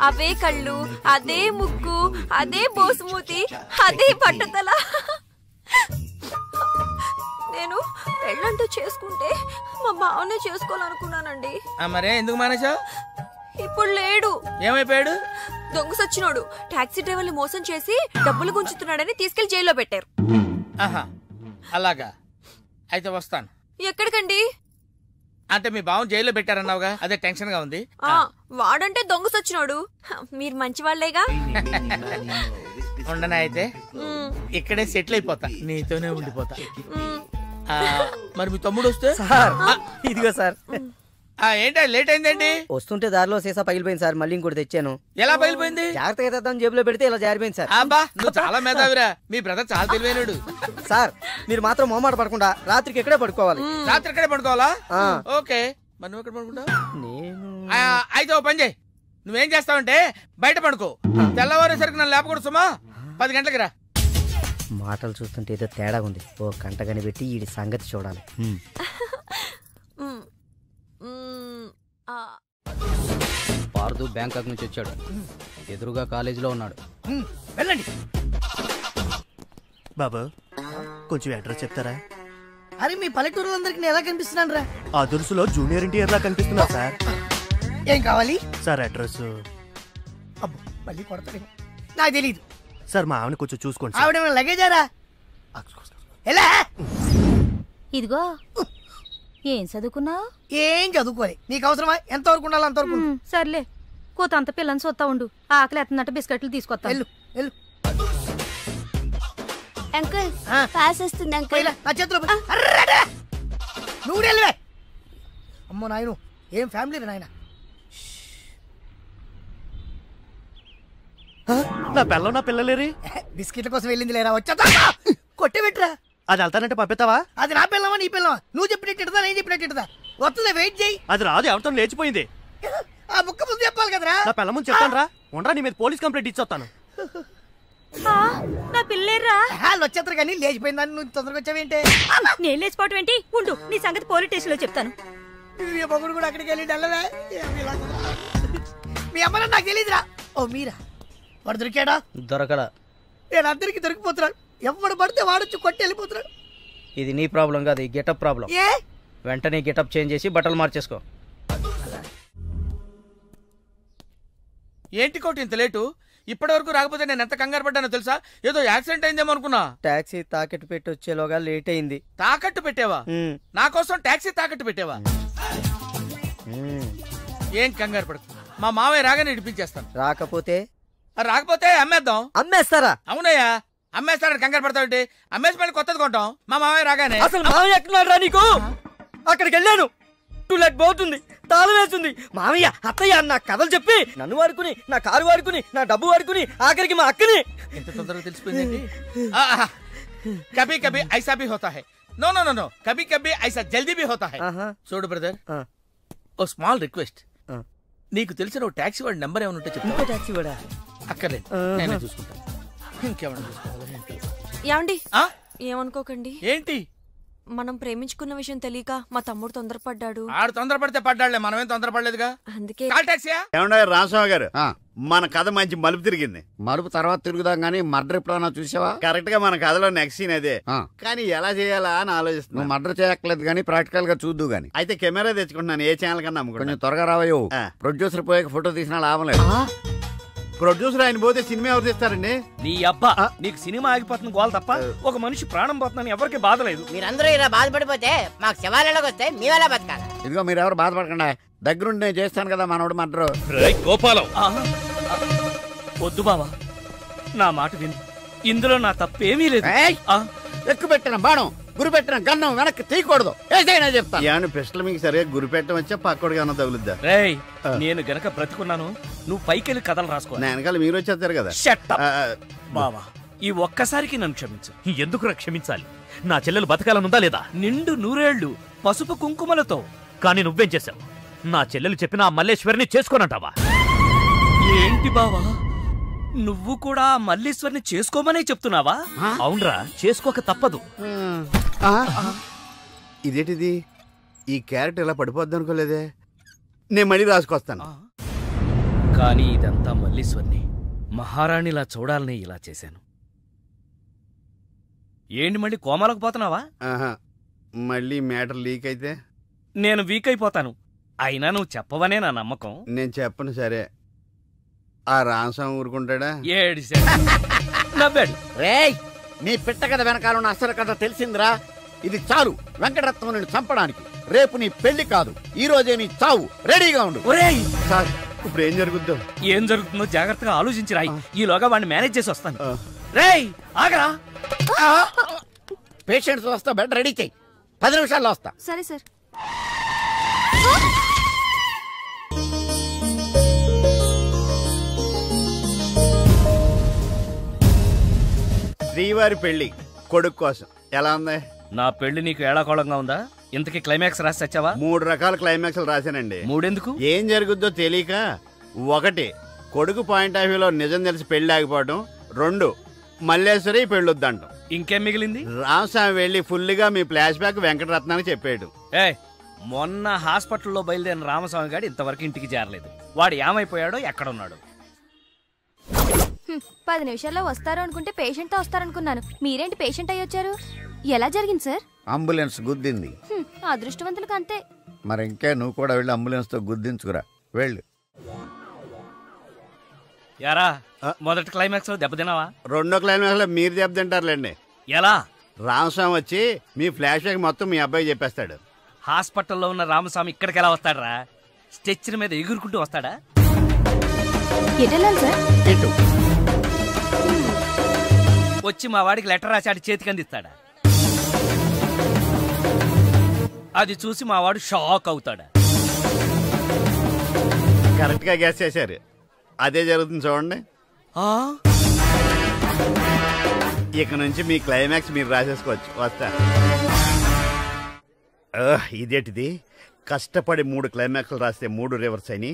అవే కళ్ళు, అదే ముక్కు, అదే బోసుమూతి, అదే పట్టుదల. నేను పెళ్ళంటూ చేసుకుంటే మా బావనే చేసుకోవాలనుకున్నానండి.
మరే ఎందుకు మానేశావు?
ఇప్పుడు లేడు.
ఏమైపోయాడు?
దొంగ సచ్చినోడు టాక్సీ డ్రైవర్ని మోసం చేసి డబ్బులు గుంచుతున్నాడని తీసుకెళ్లి జైల్లో పెట్టారు.
అలాగా, అయితే వస్తాను.
ఎక్కడికండి?
అంటే మీ బావ జైల్లో పెట్టారన్నావుగా, అదే టెన్షన్ గా ఉంది.
వాడంటే దొంగ సచ్చినోడు. మీరు మంచి వాళ్ళేగా.
ఉండనా అయితే ఇక్కడే సెటిల్ అయిపోతా, నీతోనే ఉండిపోతా. మరి మీ తమ్ముడు వస్తే?
ఇదిగో సార్.
ఏంటా లేట్ అయిందండి?
వస్తుంటే దారిలో సీసా పగిలిపోయింది సార్, మళ్ళీ ఇంకోటి తెచ్చాను.
ఎలా పగిలిపోయింది?
జాగ్రత్తగా తెద్దాం జేబులో పెడితే ఇలా జారిపోయింది సార్.
అబ్బా నువ్వు చాలా మేధావిరా. మీ బ్రదర్ చాలా తెలివైనడు.
సార్ మీరు మాత్రం మొహమాట పడకుండా రాత్రికి ఎక్కడే పడుకోవాలి.
రాత్రి ఎక్కడే పడుకోవాలా? ఓకే. మరి నువ్వు ఎక్కడ పడుకుంటావు? అయితే ఓ పని చేయి, నువ్వేం చేస్తావంటే బయట పడుకో. తెల్లవారేసరికి నన్ను లేపకూడదు సుమా. 10 గంటలకి రా.
మాటలు చూస్తుంటే ఏదో తేడా ఉంది. ఓ గంట కనిపెట్టి ఈ సంగతి చూడాలి.
పార్దు బ్యాంకాక్ నుంచి వచ్చాడు. ఎదురుగా కాలేజీలో ఉన్నాడు.
వెళ్ళండి.
బాబు కొంచెం అడ్రస్ చెప్తారా?
అరే మీ పల్లెటూరులందరికి నేను ఎలా కనిపిస్తున్నాను రా?
ఆ దురుసులో జూనియర్ ఎన్టీఆర్ లా కనిపిస్తున్నా సార్.
ఏం కావాలి
సార్? అడ్రస్.
అబ్బో మళ్ళీ కొడతాడు, నాకు తెలీదు
సార్. మా ఆవిడ కొంచెం చూసుకోండి.
ఆవిడ లగేజారా? ఎలా?
ఇదిగో ఏం చదువుకున్నావు?
ఏం చదువుకోలే. నీకు అవసరమా? ఎంతవరకు ఉండాలి అంతవరకు.
సర్లే, కోతంత పిల్లని చూస్తా ఉండు. ఆకలి ఎత్తున్నట్టు బిస్కెట్లు తీసుకొస్తా.
అంకుల్ పాస్ వస్తుంది అంకుల్.
నా చేతిలో నువ్వు వెళ్ళవే. అమ్మో నాయను, ఏం ఫ్యామిలీ రా నాయన.
నా పిల్ల నా పిల్లలేరి
బిస్కెట్ల కోసం వెళ్ళింది లేరా? వచ్చా కొట్టే పెట్టరా.
అది వెళ్తానంటే పంపిస్తావా?
అది నా పిల్లవా నీ పిల్లవా? నువ్వు చెప్పినట్టు నేను చెప్పినట్టు వస్తుందా? వెయిట్ చేయి.
అది రాదు, ఎవరితో లేచిపోయింది.
ఆ బుక్క ముందు చెప్పాలి కదరా.
నా పిల్ల ముందు చెప్తాను రా. ఉండరా, నీ మీద పోలీస్ కంప్లైంట్ ఇచ్చొస్తాను.
నా పిల్లేరా?
వాళ్ళు వచ్చేస్తారు కానీ లేచిపోయిందని నువ్వు తొందరగా వచ్చావేంటే?
నేను లేచిపోవటం ఏంటి? ఉండు, నీ సంగతి పోలీస్ స్టేషన్ లో చెప్తాను.
మొగుడు కూడా అక్కడికి వెళ్ళి వెళ్ళవే. మీ అమ్మ నాకు తెలియదురా. ఓ మీరా? వాడు దొరికాడా?
దొరకలా.
నేను అందరికి దొరికిపోతున్నాడు. ఎవడు పడితే వాడొచ్చి కొట్టి వెళ్ళిపోతున్నాడు.
ఇది నీ ప్రాబ్లం కాదు, ఈ గెటప్ ప్రాబ్లం. వెంటనే గెటప్ చేంజ్ చేసి బట్టలు మార్చేసుకో.
ఏంటి కోటి ఇంత లేటు? ఇప్పటి వరకు రాకపోతే నేను ఎంత కంగారు పడ్డానో తెలుసా? ఏదో యాక్సిడెంట్ అయిందేమో అనుకున్నా.
టాక్సీ తాకట్టు పెట్టి వచ్చేలోగా లేట్ అయింది.
తాకట్టు పెట్టావా? నా కోసం టాక్సీ తాకట్టు పెట్టావా? ఏం కంగారు పడకు, మా మావయ్య రాగానే ఇడిపించేస్తాను.
రాకపోతే
అమ్మేద్దాం.
అమ్మేస్తారా?
అవునయ్యా, అమ్మేస్తాడు కంగారు పడతాడు. అమ్మేసి మళ్ళీ కొత్తది కొంటాం మా మామయ్య రాగానే.
అసలు మామయ్య ఎక్కడున్నాడు రా నీకు? అక్కడికి వెళ్ళాను, టూలెట్ పోతుంది, తాళం వేస్తుంది. మామయ్య అత్తయ్య నా కథలు చెప్పి నన్ను వాడుకుని, నా కారు వాడుకుని, నా డబ్బు వాడుకుని, ఆఖరికి మా అక్కని.
ఎంత తొందరగా తెలిసిపోయింది. కభీ కభీ ఐసా భీ హోతా హై. నో నో నో నో, కభీ కభీ ఐసా జల్దీ భీ హోతా హై. చూడు బ్రదర్, ఓ స్మాల్ రిక్వెస్ట్. నీకు తెలిసిన ఓ టాక్సీ వాడి నెంబర్ ఏమైనా ఉంటే చెప్పు.
టాక్సీ వాడా?
అక్కర్లేదు, నేనే చూసుకుంటాను. ఇంకేమన్నా చూసుకోవాలి.
ఏమండి ఏమనుకోకండి.
ఏంటి?
మనం ప్రేమించుకున్న విషయం తెలియక మా తమ్ముడు తొందరపడ్డాడు.
ఆడు తొందరపడితే పడ్డాడులే, మనమేం తొందరపడలేదుగా.
అందుకే
కాల్ టాక్సీయా?
ఏమన్నా రామస్వామి గారు, మన కథ మంచి మలుపు తిరిగింది.
మలుపు తర్వాత తిరుగుదాం గానీ మర్డర్ ఎప్పుడన్నా చూసావా?
కరెక్ట్ గా మన కథలో నెక్స్ట్ సీన్ అదే. కానీ ఎలా చేయాలా అని ఆలోచిస్తున్నాను.
మర్డర్ చేయక్కలేదు గానీ ప్రాక్టికల్ గా చూద్దు గానీ.
అయితే కెమెరా తెచ్చుకుంటున్నాను, ఏ ఛానల్ కన్నా అమ్ముకుంటాను.
కొంచెం త్వరగా రావయ్యో. ప్రొడ్యూసర్ పోయాక ఫోటో తీసినా లాభం లేదు.
ప్రొడ్యూసర్ ఆయన పోతే సినిమా ఎవరు తీస్తారండి?
నీ అబ్బా, నీకు సినిమా ఆగిపోతుంది గోల తప్ప ఒక మనిషి ప్రాణం పోతుందని ఎవరికి బాధ లేదు.
మీరందరూ ఇలా బాధపడిపోతే మాకు శవాలలోకి వస్తే మీ వల్ల బతకాలి.
ఇదిగో మీరు ఎవరు బాధపడకుండా, దగ్గరుండి నేను చేస్తాను కదా మనోడు మర్డర్.
గోపాలం వద్దు బావా, నా మాట విను, ఇందులో నా తప్పేమీ లేదు.
ఎక్కువ పెట్టిన బాణం, గురి పెట్టిన గన్నం వెనక్కి తీయకూడదు. ఏదైనా చెప్తాను.
ఏమన్నా పిస్టల్ మీకు సరిగా గురి పెట్టడం వచ్చా పక్కడికి అన్న తగులుద్దా?
రేయ్, నేను గనక బ్రతికున్నాను, నువ్వు పైకెళ్ళి కథలు రాసుకో.
నా వెనకాల మీరు వచ్చేస్తారు కదా.
బావా, ఈ ఒక్కసారికి నన్ను క్షమించు. ఎందుకు క్షమించాలి? నా చెల్లెలు బతకాలనుందా లేదా? నిండు నూరేళ్లు పసుపు కుంకుమలతో. కానీ నువ్వేం చేశావు? నా చెల్లెలు చెప్పిన ఆ మల్లేశ్వరిని చేసుకోనంటావా? ఏంటి బావా, నువ్వు కూడా మల్లేశ్వరిని చేసుకోమనే చెప్తున్నావా? అవునరా, చేసుకోక తప్పదు.
ఇదేంటిది, ఈ క్యారెక్టర్ ఇలా పడిపోద్ది అనుకోలేదే. నేను మళ్ళీ రాసుకొస్తాను.
కానీ ఇదంతా మల్లీశ్వరిని మహారాణిలా చూడాలని ఇలా చేశాను. ఏంటి మళ్ళీ కోమాలకు పోతున్నావా?
మళ్ళీ మ్యాటర్ లీక్ అయితే
నేను వీక్ అయిపోతాను. అయినా నువ్వు చెప్పవనే నా నమ్మకం.
నేను చెప్పను. సరే, ఆ రామస్వామి ఊరుకుంటాడా?
నవ్వాడు.
రేయ్, నీ పిట్ట కథ వెనకాల ఉన్న అసలు కథ తెలిసిందిరా. ఇది చాలు వెంకటరత్నం నిన్ను చంపడానికి. రేపు నీ పెళ్లి కాదు, ఈ రోజే నీ చావు. రెడీగా ఉండు.
సార్, ఇప్పుడు ఏం జరుగుద్దో?
ఏం జరుగుతుందో జాగ్రత్తగా ఆలోచించి రాయి. ఈలోగా వాడిని మేనేజ్ చేసి వస్తాను. రేయ్ ఆగరా.
పేషెంట్స్ వస్తా, బెడ్ రెడీ చెయ్యి. 10 నిమిషాల్లో వస్తా.
సరే సార్.
శ్రీవారి పెళ్లి కొడుకు కోసం ఎలా ఉంది?
నా పెళ్లి నీకు ఏడాకోళంగా ఉందా? ఇంతకీ క్లైమాక్స్ రాసి వచ్చావా?
3 రకాల క్లైమాక్స్ రాశానండి.
3 ఎందుకు?
ఏం జరుగుద్దో తెలియక. 1, కొడుకు పాయింట్ ఆఫ్ వ్యూలో నిజం తెలిసి పెళ్లి ఆగిపోవడం. 2, మల్లేశ్వరి పెళ్ళొద్దంటాం.
ఇంకేం మిగిలింది?
రామస్వామి వెళ్ళి ఫుల్గా మీ ఫ్లాష్ బ్యాక్ వెంకటరత్నానికి చెప్పాడు.
మొన్న హాస్పిటల్లో బయలుదేరిన రామస్వామి గారు ఇంతవరకు ఇంటికి చేరలేదు. వాడు ఏమైపోయాడో, ఎక్కడున్నాడు?
10 నిమిషాల్లో వస్తారు అనుకుంటే పేషెంట్ తో వస్తారనుకున్నాను. మీరేంటి పేషెంట్ అయ్యి వచ్చారు? ఎలా జరిగింది సార్?
అంబులెన్స్ గుద్దింది.
అదృష్టవంతులకు అంతే.
మరి ఇంకే నువ్వు కూడా వెళ్ళి అంబులెన్స్ తో గుద్దించుకురా. వెళ్ళు.
యారా, మొదటి క్లైమాక్స్ లో దెబ్బతిన్నావా?
2వ క్లైమాక్స్ లో మీరు దెబ్బతింటారులేండి.
ఎలా?
రామస్వామి వచ్చి మీ ఫ్లాష్ బ్యాక్ మొత్తం మీ అబ్బాయి చెప్పేస్తాడు.
హాస్పిటల్లో ఉన్న రామస్వామి ఇక్కడికి ఎలా వస్తాడరా? స్ట్రెచ్చర్ మీద ఎగురుకుంటూ వస్తాడా? వచ్చి మా వాడికి లెటర్ రాశాడు, చేతికి అందిస్తాడా? అది చూసి మా వాడు షాక్ అవుతాడా?
కరెక్ట్ గా గెస్ చేశారు. అదే జరుగుతుంది చూడండి. ఇక నుంచి మీ క్లైమాక్స్ మీరు రాసేసుకోవచ్చు. వస్తా. ఇదేంటిది, కష్టపడి 3 క్లైమాక్స్లు రాస్తే 3 రివర్స్ అని.